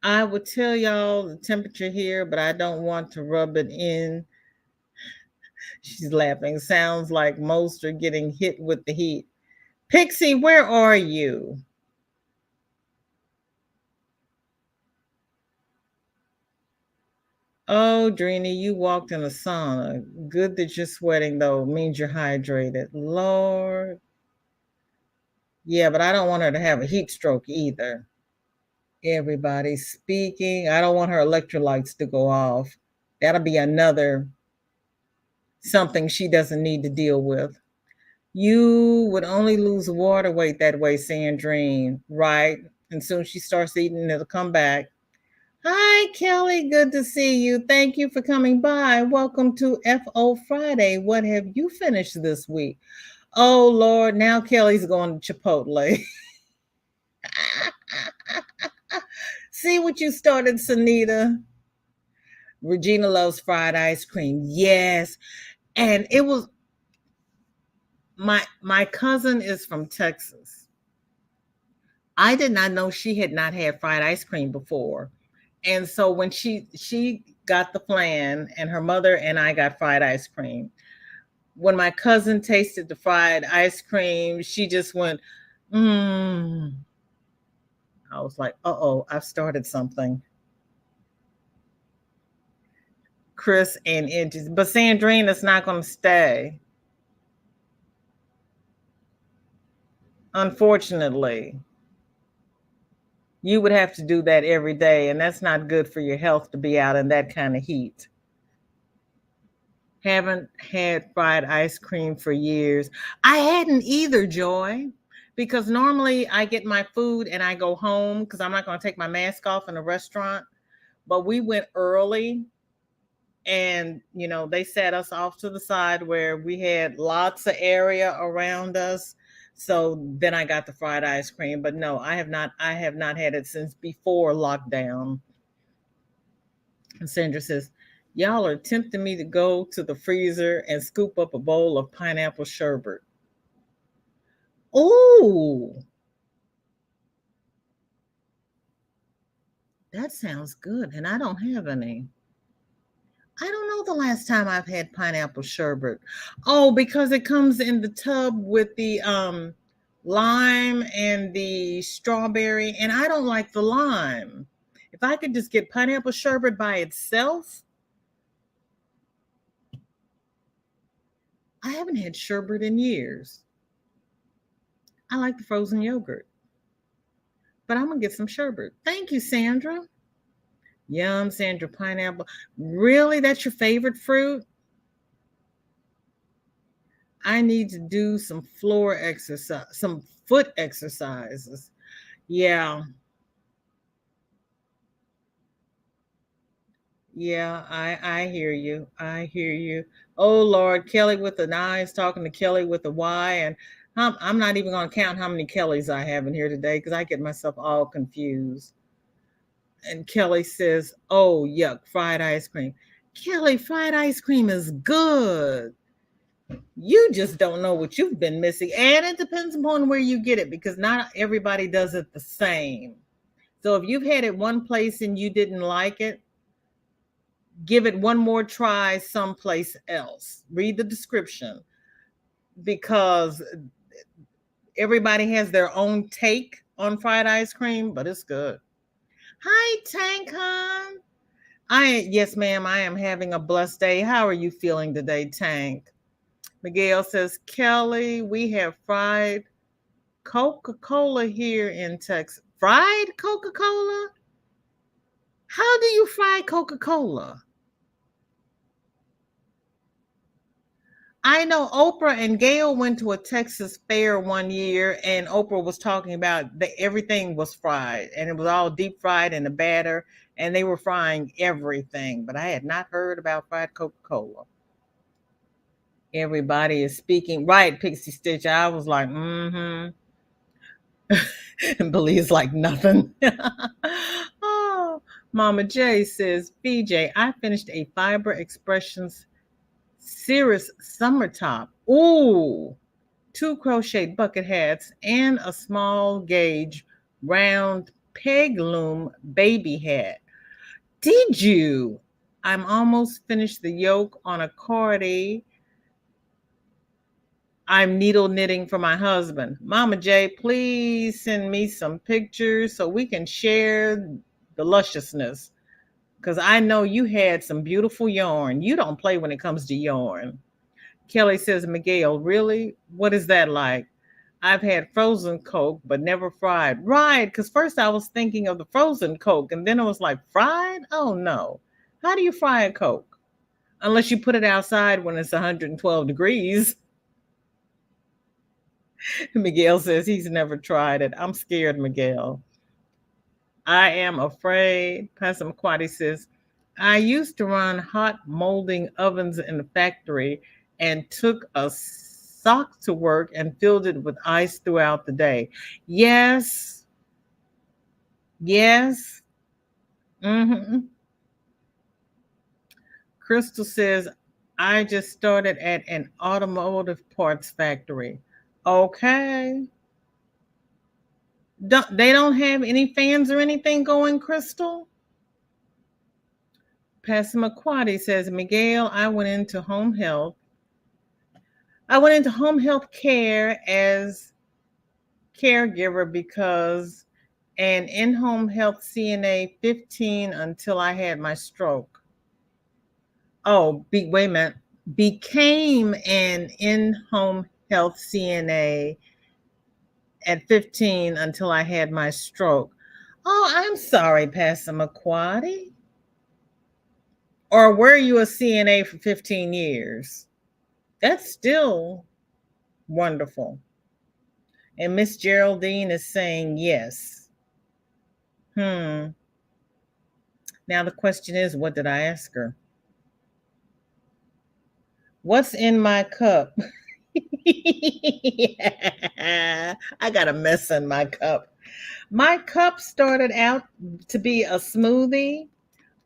I would tell y'all the temperature here, but I don't want to rub it in. She's laughing. Sounds like most are getting hit with the heat. Pixie, where are you? Oh, Dreeny, you walked in a sauna. Good that you're sweating, though. Means you're hydrated. Lord. Yeah, but I don't want her to have a heat stroke either. Everybody's speaking. I don't want her electrolytes to go off. That'll be another something she doesn't need to deal with. You would only lose water weight that way, Sandrine, right? And soon she starts eating, it'll come back. Hi, Kelly. Good to see you. Thank you for coming by. Welcome to FO Friday. What have you finished this week? Oh, Lord. Now Kelly's going to Chipotle. See what you started, Sunita. Regina loves fried ice cream. Yes. And it was my cousin is from Texas. I did not know she had not had fried ice cream before. And so when she got the plan and her mother and I got fried ice cream. When my cousin tasted the fried ice cream, she just went, mmm. I was like, uh-oh, I've started something. Chris and Edges. But Sandrine is not going to stay. Unfortunately. You would have to do that every day, and that's not good for your health to be out in that kind of heat. Haven't had fried ice cream for years. I hadn't either, Joy, because normally I get my food and I go home because I'm not going to take my mask off in a restaurant. But we went early and, they sat us off to the side where we had lots of area around us. So then I got the fried ice cream. But no, I have not had it since before lockdown. And Sandra says, y'all are tempting me to go to the freezer and scoop up a bowl of pineapple sherbet. Oh, that sounds good. And I don't have any. I don't know the last time I've had pineapple sherbet. Oh, because it comes in the tub with the lime and the strawberry, and I don't like the lime. If I could just get pineapple sherbet by itself, I haven't had sherbet in years. I like the frozen yogurt, but I'm gonna get some sherbet. Thank you, Sandra. Yum, Sandra, pineapple. Really? That's your favorite fruit? I need to do some floor exercise, some foot exercises. Yeah. Yeah, I hear you. I hear you. Oh Lord, Kelly with the eyes talking to Kelly with the Y, and I'm not even going to count how many Kellys I have in here today because I get myself all confused. And Kelly says, "Oh yuck, fried ice cream." Kelly, fried ice cream is good. You just don't know what you've been missing, and it depends upon where you get it because not everybody does it the same. So if you've had it one place and you didn't like it, give it one more try someplace else. Read the description because everybody has their own take on fried ice cream, but it's good. Hi, Tank Hon. Yes, ma'am, I am having a blessed day. How are you feeling today, Tank? Miguel says, Kelly, we have fried Coca-Cola here in Texas. Fried Coca-Cola? How do you fry Coca-Cola? I know Oprah and Gail went to a Texas fair one year, and Oprah was talking about that everything was fried, and it was all deep fried in the batter, and they were frying everything. But I had not heard about fried Coca-Cola. Everybody is speaking right, Pixie Stitch. I was like, mm-hmm. And Billy's like nothing. Oh, Mama J says, BJ, I finished a Fiber Expressions Cirrus summer top. Ooh, 2 crochet bucket hats and a small gauge round peg loom baby hat. Did you? I'm almost finished the yoke on a cardie I'm needle knitting for my husband. Mama J, please send me some pictures so we can share the lusciousness. Because I know you had some beautiful yarn. You don't play when it comes to yarn. Kelly says, Miguel, really? What is that like? I've had frozen Coke, but never fried. Right, because first I was thinking of the frozen Coke, and then it was like, fried? Oh, no. How do you fry a Coke? Unless you put it outside when it's 112 degrees. Miguel says he's never tried it. I'm scared, Miguel. I am afraid. Passamaquoddy says, I used to run hot molding ovens in the factory and took a sock to work and filled it with ice throughout the day. Yes. Yes. Mm-hmm. Crystal says, I just started at an automotive parts factory. Okay. They don't have any fans or anything going, Crystal? Passamaquoddy says, Miguel, I went into home health. I went into home health care as caregiver because an in-home health CNA 15 until I had my stroke. Oh, wait a minute. Became an in-home health CNA at 15 until I had my stroke. Oh, I'm sorry, Passamaquoddy. Or were you a CNA for 15 years? That's still wonderful. And Miss Geraldine is saying yes. Now the question is, what did I ask her? What's in my cup? Yeah, I got a mess in my cup. My cup started out to be a smoothie.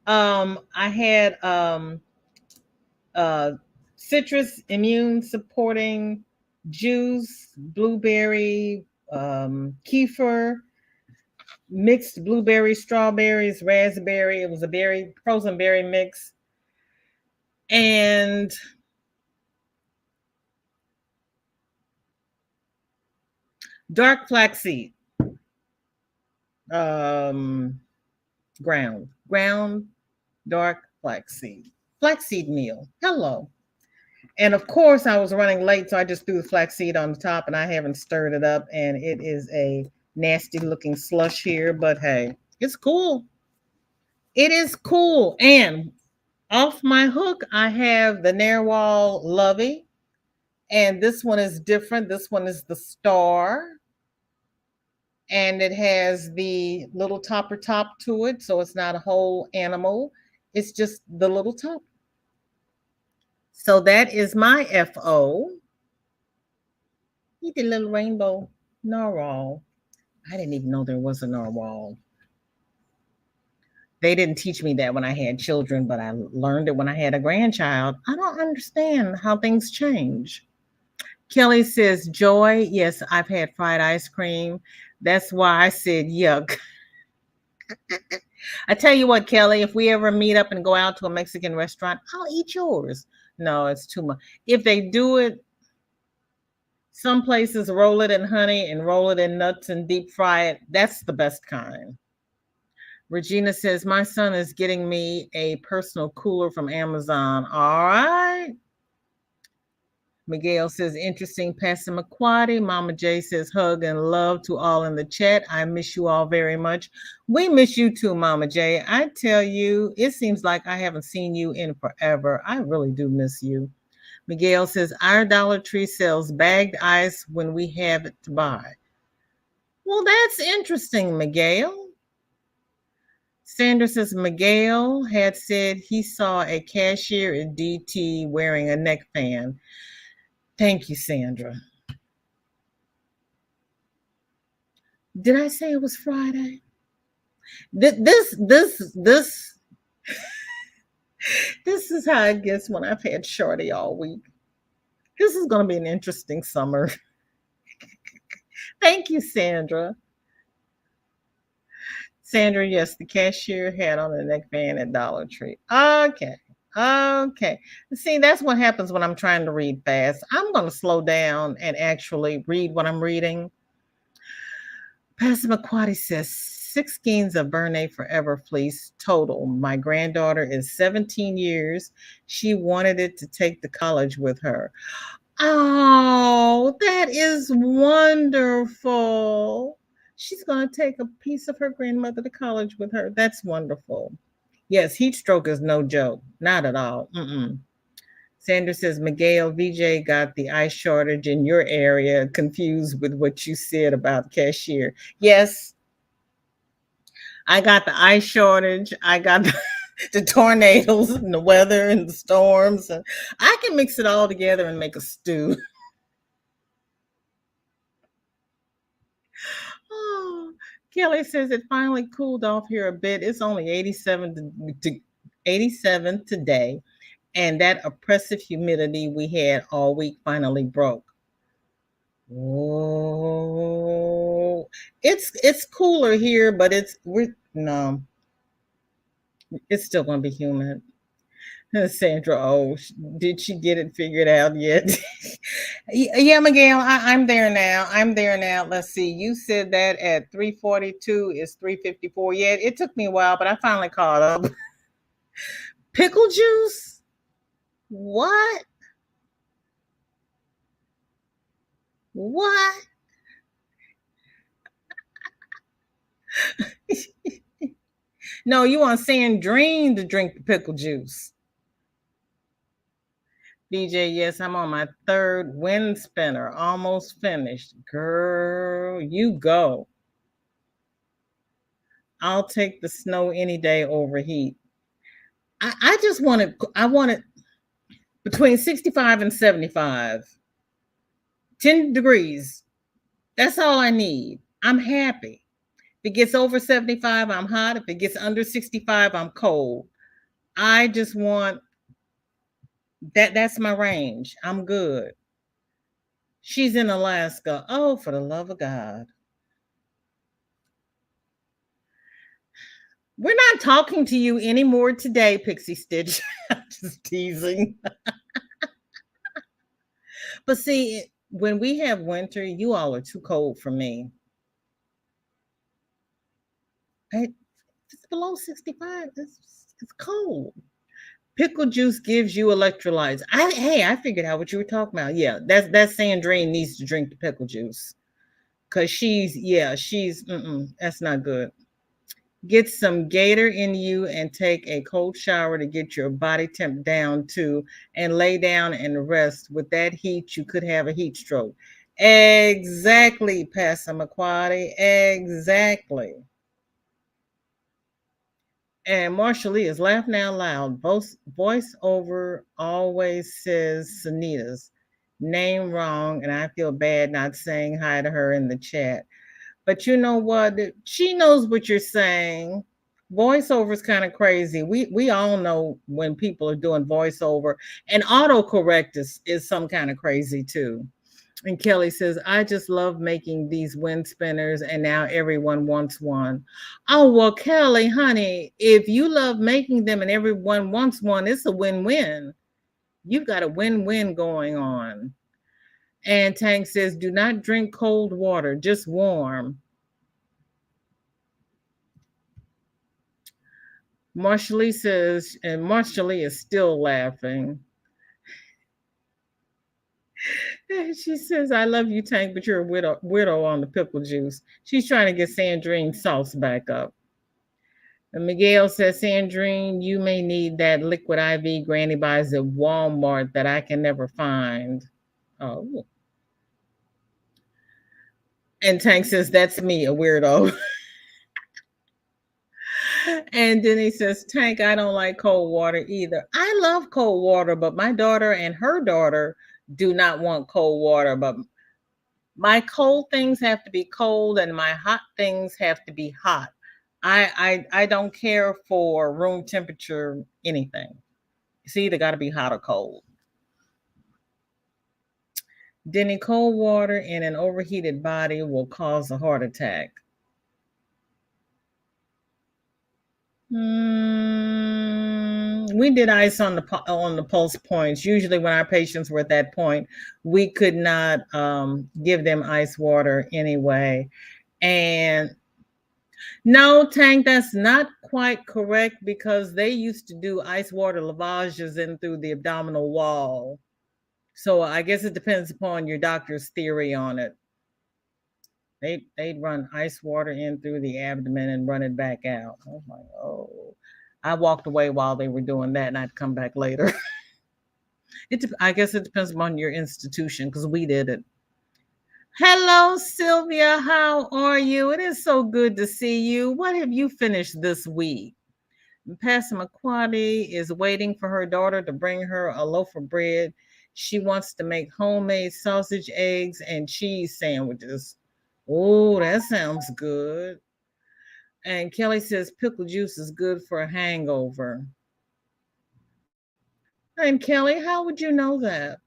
I had uh, citrus immune supporting juice, blueberry, kefir, mixed blueberry, strawberries, raspberry. It was a berry, frozen berry mix. And dark flaxseed, um, ground dark flaxseed meal. Hello. And of course, I was running late, so I just threw the flaxseed on the top, and I haven't stirred it up. And it is a nasty looking slush here, but hey, it's cool. It is cool. And off my hook, I have the Narwhal Lovey And this one is different. This one is the star. And it has the little topper top to it. So it's not a whole animal. It's just the little top. So that is my FO. He did a little rainbow narwhal. I didn't even know there was a narwhal. They didn't teach me that when I had children, but I learned it when I had a grandchild. I don't understand how things change. Kelly says, Joy, yes, I've had fried ice cream. That's why I said yuck. I tell you what, Kelly, if we ever meet up and go out to a Mexican restaurant, I'll eat yours. No, it's too much. If they do it, some places roll it in honey and roll it in nuts and deep fry it. That's the best kind. Regina says, my son is getting me a personal cooler from Amazon. All right. Miguel says, interesting, Passamaquoddy. Mama J says, hug and love to all in the chat. I miss you all very much. We miss you too, Mama J. I tell you, it seems like I haven't seen you in forever. I really do miss you. Miguel says, our Dollar Tree sells bagged ice when we have it to buy. Well, that's interesting, Miguel. Sandra says, Miguel had said he saw a cashier at DT wearing a neck fan. Thank you, Sandra. Did I say it was Friday? This is how it gets when I've had Shorty all week. This is going to be an interesting summer. Thank you, Sandra. Sandra, yes, the cashier had on a neck band at Dollar Tree. Okay. See, that's what happens when I'm trying to read fast. I'm going to slow down and actually read what I'm reading. Passamaquoddy says 6 skeins of Bernay Forever fleece total. My granddaughter is 17 years. She wanted it to take to college with her. Oh, that is wonderful. She's going to take a piece of her grandmother to college with her. That's wonderful. Yes, heat stroke is no joke. Not at all. Sandra says, Miguel, VJ got the ice shortage in your area, confused with what you said about cashier. Yes, I got the ice shortage. I got the tornadoes and the weather and the storms. And I can mix it all together and make a stew. Oh, Kelly says it finally cooled off here a bit. It's only 87 today. And that oppressive humidity we had all week finally broke. Oh, it's cooler here, but it's still gonna be humid. Sandra, oh, did she get it figured out yet? Yeah, Miguel, I'm there now. Let's see. You said that at 3:42 is 3:54. Yeah, it took me a while, but I finally caught up. Pickle juice? What? What? No, you want Sandrine to drink the pickle juice. DJ, yes, I'm on my 3rd wind spinner, almost finished. Girl, you go. I'll take the snow any day over heat. I just want it between 65 and 75. 10 degrees. That's all I need. I'm happy. If it gets over 75, I'm hot. If it gets under 65, I'm cold. I just want that. That's my range. I'm good. She's in Alaska. Oh, for the love of God. We're not talking to you anymore today, Pixie Stitch. I'm just teasing. But see, when we have winter, you all are too cold for me. It's below 65. It's cold. Pickle juice gives you electrolytes. I figured out what you were talking about. Yeah, that's Sandrine needs to drink the pickle juice. Cause that's not good. Get some gator in you and take a cold shower to get your body temp down too, and lay down and rest. With that heat, you could have a heat stroke. Exactly, Passamaquoddy. Exactly. And Marsha Lee is laughing out loud. Both voiceover always says Sunita's name wrong, and I feel bad not saying hi to her in the chat. But you know what? She knows what you're saying. Voiceover is kind of crazy. We all know when people are doing voiceover, and autocorrect is some kind of crazy too. And Kelly says, I just love making these wind spinners, and now everyone wants one. Oh, well, Kelly, honey, if you love making them and everyone wants one, it's a win win. You've got a win win going on. And Tank says, do not drink cold water, just warm. Marshallee says, and Marshallee is still laughing. She says, I love you, Tank, but you're a widow on the pickle juice. She's trying to get Sandrine sauce back up. And Miguel says, Sandrine, you may need that liquid IV Granny buys at Walmart that I can never find. Oh. And Tank says, that's me, a weirdo. And then he says, Tank, I don't like cold water either. I love cold water, but my daughter and her daughter do not want cold water. But my cold things have to be cold and my hot things have to be hot. I don't care for room temperature anything. It's either got to be hot or cold. Denny, cold water in an overheated body will cause a heart attack. We did ice on the pulse points. Usually, when our patients were at that point, we could not give them ice water anyway. And no, Tank, that's not quite correct because they used to do ice water lavages in through the abdominal wall. So I guess it depends upon your doctor's theory on it. They'd run ice water in through the abdomen and run it back out. Oh my, oh. I walked away while they were doing that and I'd come back later. I guess it depends upon your institution because we did it. Hello, Sylvia. How are you? It is so good to see you. What have you finished this week? Passamaquoddy is waiting for her daughter to bring her a loaf of bread. She wants to make homemade sausage, eggs, and cheese sandwiches. Oh, that sounds good. And Kelly says pickle juice is good for a hangover. And Kelly, how would you know that?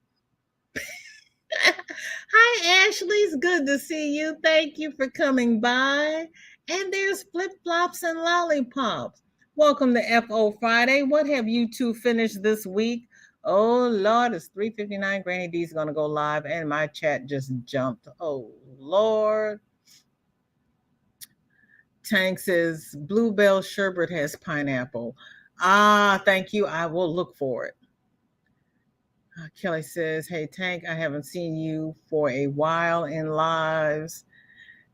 Hi, Ashley. It's good to see you. Thank you for coming by. And there's flip flops and lollipops. Welcome to FO Friday. What have you two finished this week? Oh Lord, it's 3:59. Granny D's gonna go live, and my chat just jumped. Oh Lord. Tank says bluebell sherbet has pineapple. Ah, thank you. I will look for it. Kelly says, hey, Tank, I haven't seen you for a while in lives.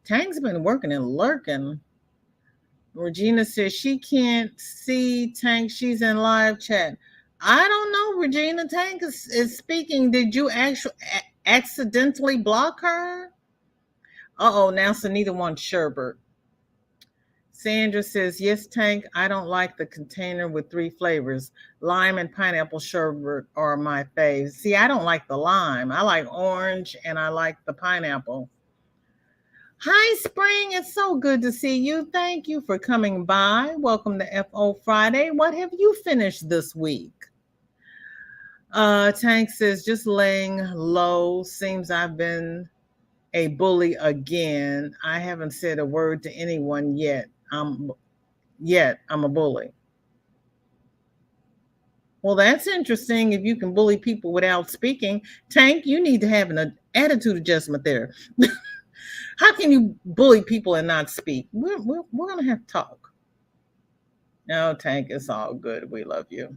Tank's been working and lurking. Regina says she can't see Tank. She's in live chat. I don't know, Regina. Tank is speaking. Did you actually accidentally block her? Uh-oh, now Sunita wants sherbet. Sandra says, yes, Tank, I don't like the container with 3 flavors. Lime and pineapple sherbet are my faves. See, I don't like the lime. I like orange and I like the pineapple. Hi, Spring. It's so good to see you. Thank you for coming by. Welcome to FO Friday. What have you finished this week? Tank says, just laying low. Seems I've been a bully again. I haven't said a word to anyone yet. I'm a bully. Well, that's interesting. If you can bully people without speaking, Tank, you need to have an attitude adjustment there. How can you bully people and not speak? We're going to have to talk. No, Tank, it's all good. We love you.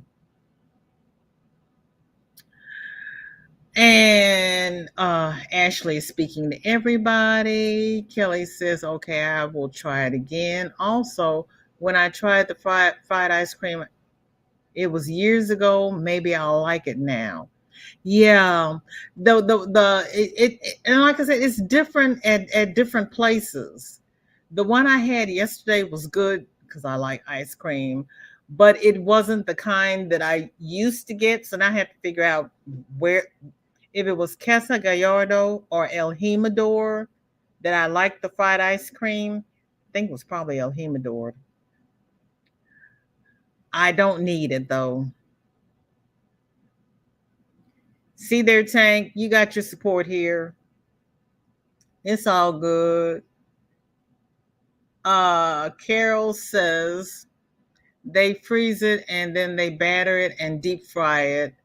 And Ashley is speaking to everybody. Kelly says, okay, I will try it again. Also, when I tried the fried ice cream. It was years ago. Maybe I'll like it now. Yeah, and like I said, it's different at different places. The one I had yesterday was good because I like ice cream, but it wasn't the kind that I used to get. So now I have to figure out where, if it was Casa Gallardo or El Jimador that I liked the fried ice cream. I think it was probably El Jimador. I don't need it though. See there, Tank, you got your support here. It's all good. Carol says they freeze it and then they batter it and deep fry it.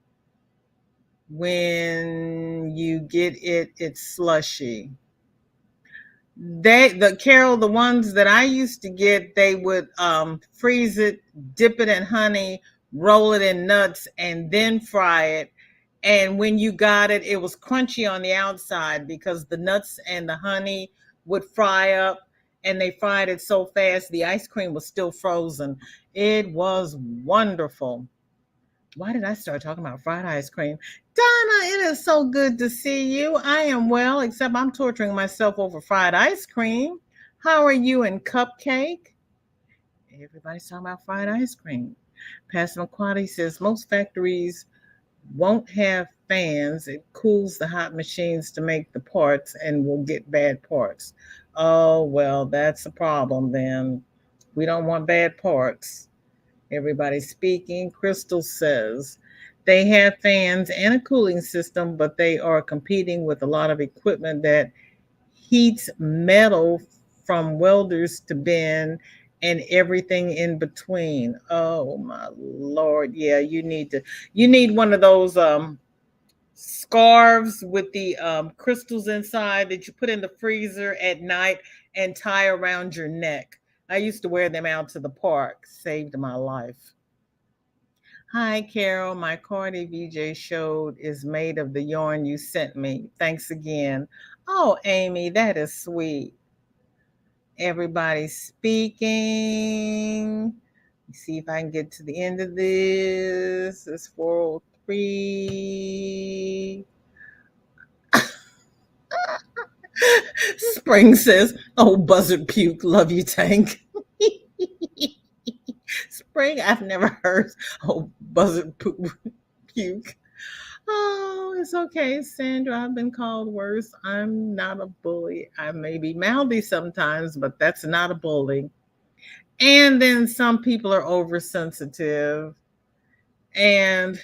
When you get it, it's slushy. The ones that I used to get, they would freeze it, dip it in honey, roll it in nuts, and then fry it. And when you got it, it was crunchy on the outside because the nuts and the honey would fry up, and they fried it so fast the ice cream was still frozen. It was wonderful. Why did I start talking about fried ice cream? Donna, it is so good to see you. I am well, except I'm torturing myself over fried ice cream. How are you and Cupcake? Everybody's talking about fried ice cream. Pastor McQuarrie says most factories won't have fans. It cools the hot machines to make the parts and will get bad parts. Oh, well, that's a problem then. We don't want bad parts. Everybody speaking. Crystal says they have fans and a cooling system, but they are competing with a lot of equipment that heats metal from welders to bend and everything in between. Oh my Lord. Yeah, you need one of those scarves with the crystals inside that you put in the freezer at night and tie around your neck. I used to wear them out to the park. Saved my life. Hi, Carol. My Cardi VJ showed is made of the yarn you sent me. Thanks again. Oh, Amy, that is sweet. Everybody speaking. Let's see if I can get to the end of this. It's 403. Spring says, oh, buzzard puke. Love you, Tank. Spring, I've never heard, oh, buzzard puke. Oh, it's okay, Sandra. I've been called worse. I'm not a bully. I may be mouthy sometimes, but that's not a bully. And then some people are oversensitive. And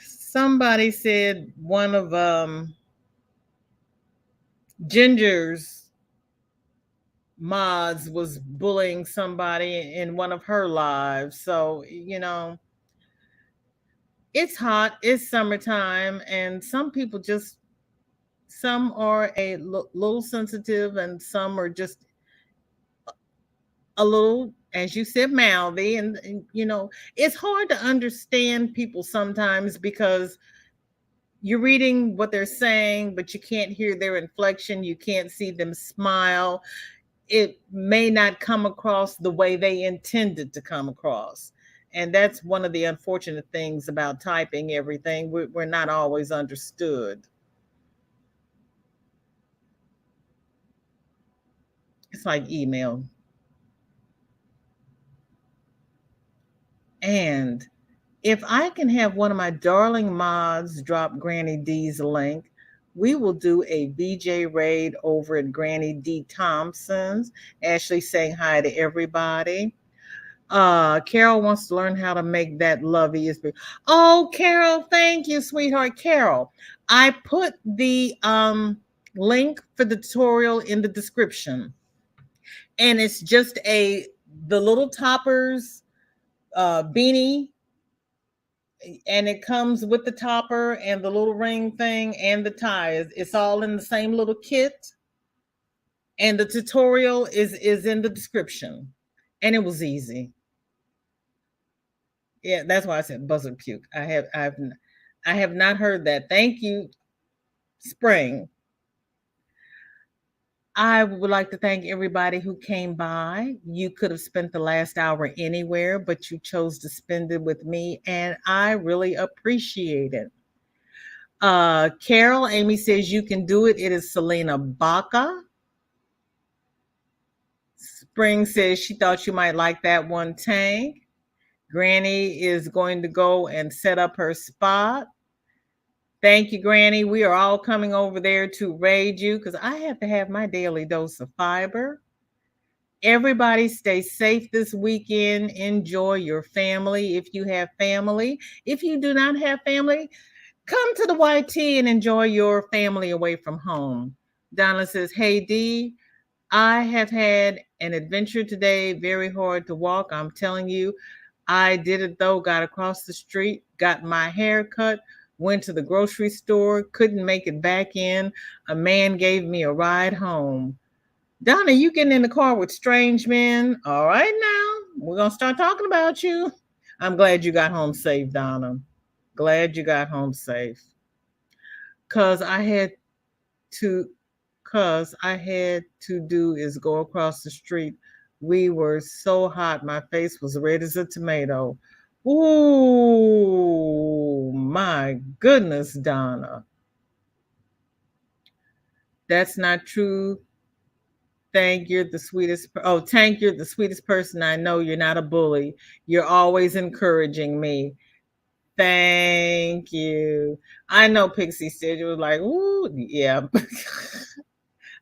somebody said one of Ginger's mods was bullying somebody in one of her lives. So, it's hot, it's summertime, and some people just, some are a little sensitive and some are just a little, as you said, mouthy. And it's hard to understand people sometimes because you're reading what they're saying, but you can't hear their inflection. You can't see them smile. It may not come across the way they intended to come across. And that's one of the unfortunate things about typing everything. We're not always understood. It's like email. And if I can have one of my darling mods drop Granny D's link, we will do a VJ raid over at Granny D Thompson's. Ashley saying hi to everybody. Carol wants to learn how to make that lovey is. Oh, Carol, thank you, sweetheart. Carol, I put the link for the tutorial in the description. And it's just the little toppers beanie, and it comes with the topper and the little ring thing and the ties. It's all in the same little kit. And the tutorial is in the description. And it was easy. Yeah, that's why I said buzzard puke. I have not heard that. Thank you, Spring. I would like to thank everybody who came by. You could have spent the last hour anywhere, but you chose to spend it with me, and I really appreciate it. Carol, Amy says you can do it. It is Selena Baca. Spring says she thought you might like that one, Tank. Granny is going to go and set up her spot. Thank you, Granny. We are all coming over there to raid you because I have to have my daily dose of fiber. Everybody stay safe this weekend. Enjoy your family if you have family. If you do not have family, come to the YT and enjoy your family away from home. Donna says, hey, D, I have had an adventure today. Very hard to walk. I'm telling you, I did it though. Got across the street, got my hair cut, went to the grocery store, couldn't make it back in. A man gave me a ride home. Donna, you getting in the car with strange men? All right, now we're going to start talking about you. I'm glad you got home safe, Donna. Glad you got home safe. Cause I had to do is go across the street. We were so hot, my face was red as a tomato. Ooh, my goodness, Donna. That's not true. Tank, you're the sweetest. Oh, Tank, you're the sweetest person I know. You're not a bully. You're always encouraging me. Thank you. I know Pixie said you was like, ooh, yeah.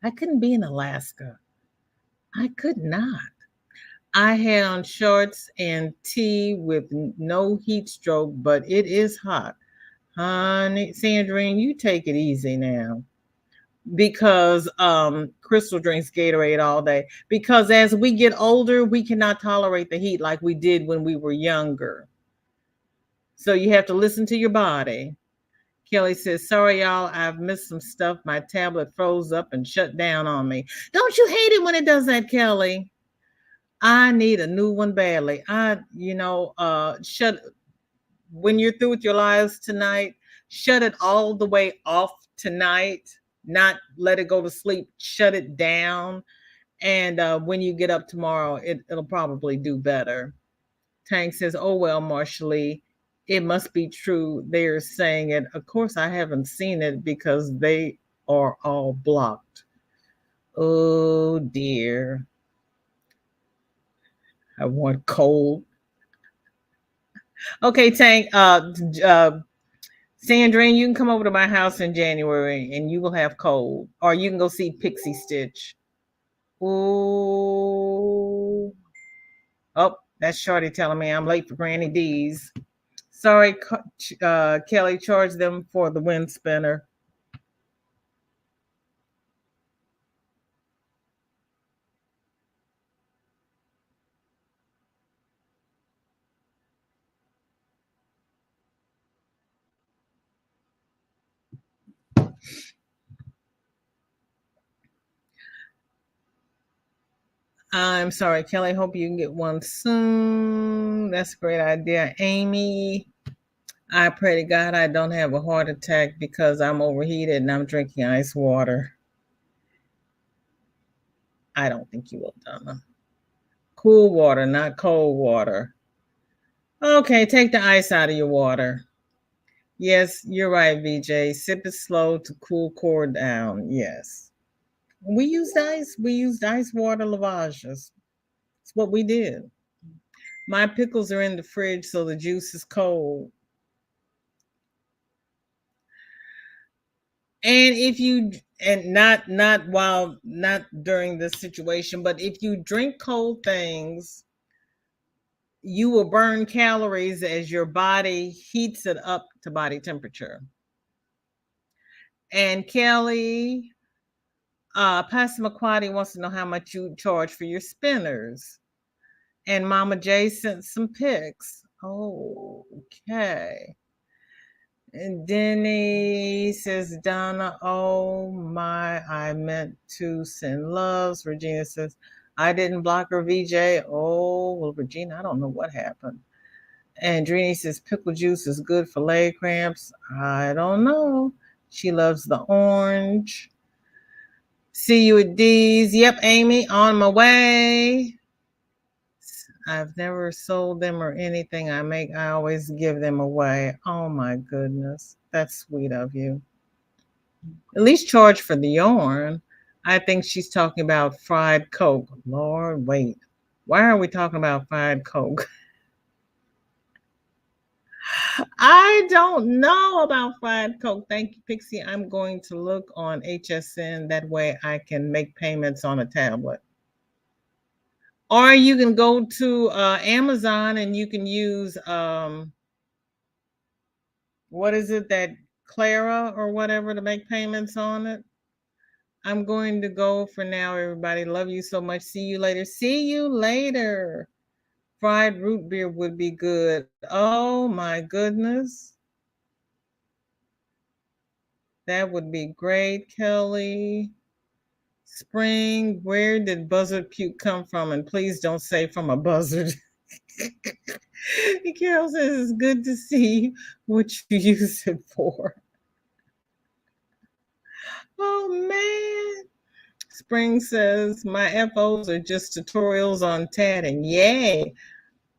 I couldn't be in Alaska. I could not. I had on shorts and tee with no heat stroke, but it is hot. Honey, Sandrine, you take it easy now. Because Crystal drinks Gatorade all day. Because as we get older, we cannot tolerate the heat like we did when we were younger. So you have to listen to your body. Kelly says, sorry, y'all, I've missed some stuff. My tablet froze up and shut down on me. Don't you hate it when it does that, Kelly? I need a new one badly. When you're through with your lives tonight, shut it all the way off tonight, not let it go to sleep, shut it down. And when you get up tomorrow, it'll probably do better. Tank says, oh, well, Marshallee, it must be true. They're saying it. Of course, I haven't seen it because they are all blocked. Oh, dear. I want cold. Okay, Tank. Sandrine, you can come over to my house in January and you will have cold. Or you can go see Pixie Stitch. Ooh. Oh, that's Shorty telling me I'm late for Granny D's. Sorry, Kelly, charge them for the wind spinner. I'm sorry, Kelly. Hope you can get one soon. That's a great idea. Amy, I pray to God I don't have a heart attack because I'm overheated and I'm drinking ice water. I don't think you will, Donna. Cool water, not cold water. Okay, take the ice out of your water. Yes, you're right, VJ. Sip it slow to cool core down. Yes. We used ice. We used ice water lavages. It's what we did. My pickles are in the fridge, so the juice is cold. And if you and not during this situation, but if you drink cold things, you will burn calories as your body heats it up to body temperature. And Kelly, Pastor McQuarrie wants to know how much you charge for your spinners. And Mama J sent some pics. Oh, okay. And Denny says, Donna, oh my, I meant to send loves. Regina says, I didn't block her, VJ. Oh, well, Regina, I don't know what happened. And Drini says, pickle juice is good for leg cramps. I don't know. She loves the orange. See you at D's. Yep, Amy, on my way. I've never sold them or anything I make. I always give them away. Oh my goodness. That's sweet of you. At least charge for the yarn. I think she's talking about fried Coke. Lord, wait. Why are we talking about fried Coke? I don't know about fried Coke. Thank you, Pixie. I'm going to look on HSN. That way I can make payments on a tablet. Or you can go to Amazon and you can use, what is it, that Clara or whatever, to make payments on it. I'm going to go for now, everybody. Love you so much. See you later. See you later. Fried root beer would be good. Oh my goodness. That would be great, Kelly. Spring, where did buzzard puke come from? And please don't say from a buzzard. Carol says it's good to see what you use it for. Oh man. Spring says my FOs are just tutorials on tatting. Yay.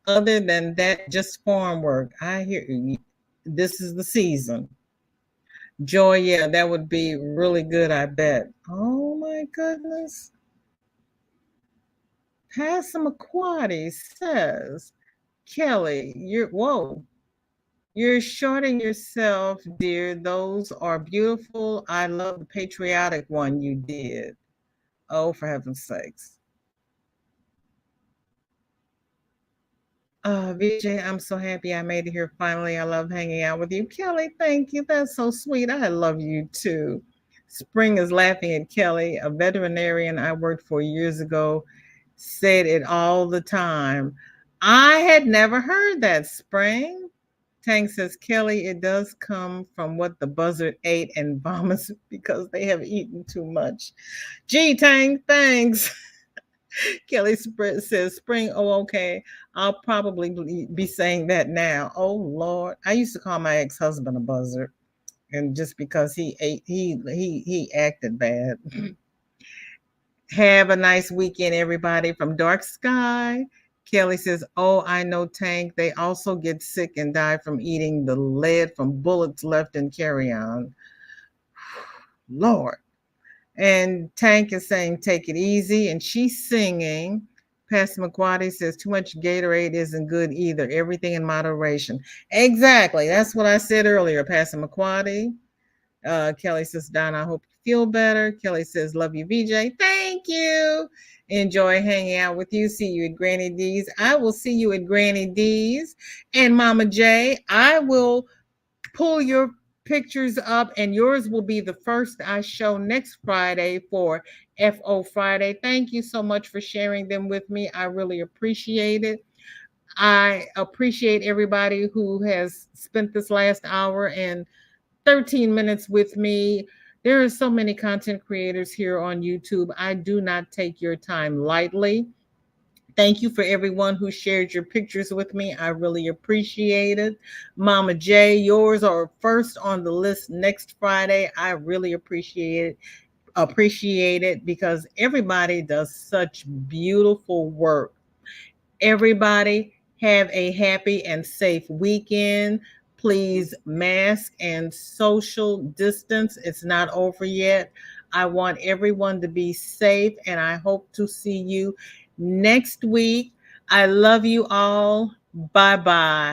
Other than that, just farm work. I hear you. This is the season. Joy, yeah, that would be really good, I bet. Oh my goodness. Passamaquoddy says, Kelly, you're shorting yourself, dear. Those are beautiful. I love the patriotic one you did. Oh, for heaven's sakes. VJ, I'm so happy I made it here finally. I love hanging out with you. Kelly, thank you. That's so sweet. I love you too. Spring is laughing at Kelly. A veterinarian I worked for years ago said it all the time. I had never heard that, Spring. Tank says, Kelly, it does come from what the buzzard ate and vomits because they have eaten too much. Gee, Tank, thanks. Kelly says, Spring, oh, okay. I'll probably be saying that now. Oh, Lord. I used to call my ex-husband a buzzard. And just because he ate, he acted bad. Have a nice weekend, everybody. From Dark Sky. Kelly says, oh, I know, Tank. They also get sick and die from eating the lead from bullets left in carry-on. Lord. And Tank is saying, take it easy. And she's singing. Pastor McQuarrie says, too much Gatorade isn't good either. Everything in moderation. Exactly. That's what I said earlier, Pastor McQuarrie. Kelly says, Don, I hope you feel better. Kelly says, love you, VJ. Thank you. Enjoy hanging out with you. See you at Granny D's. I will see you at Granny D's. And Mama J, I will pull your pictures up and yours will be the first I show next Friday for FO Friday. Thank you so much for sharing them with me. I really appreciate it. I appreciate everybody who has spent this last hour and 13 minutes with me. There are so many content creators here on YouTube. I do not take your time lightly. Thank you for everyone who shared your pictures with me. I really appreciate it. Mama J, yours are first on the list next Friday. I really appreciate it because everybody does such beautiful work. Everybody have a happy and safe weekend. Please mask and social distance. It's not over yet. I want everyone to be safe and I hope to see you next week. I love you all. Bye-bye.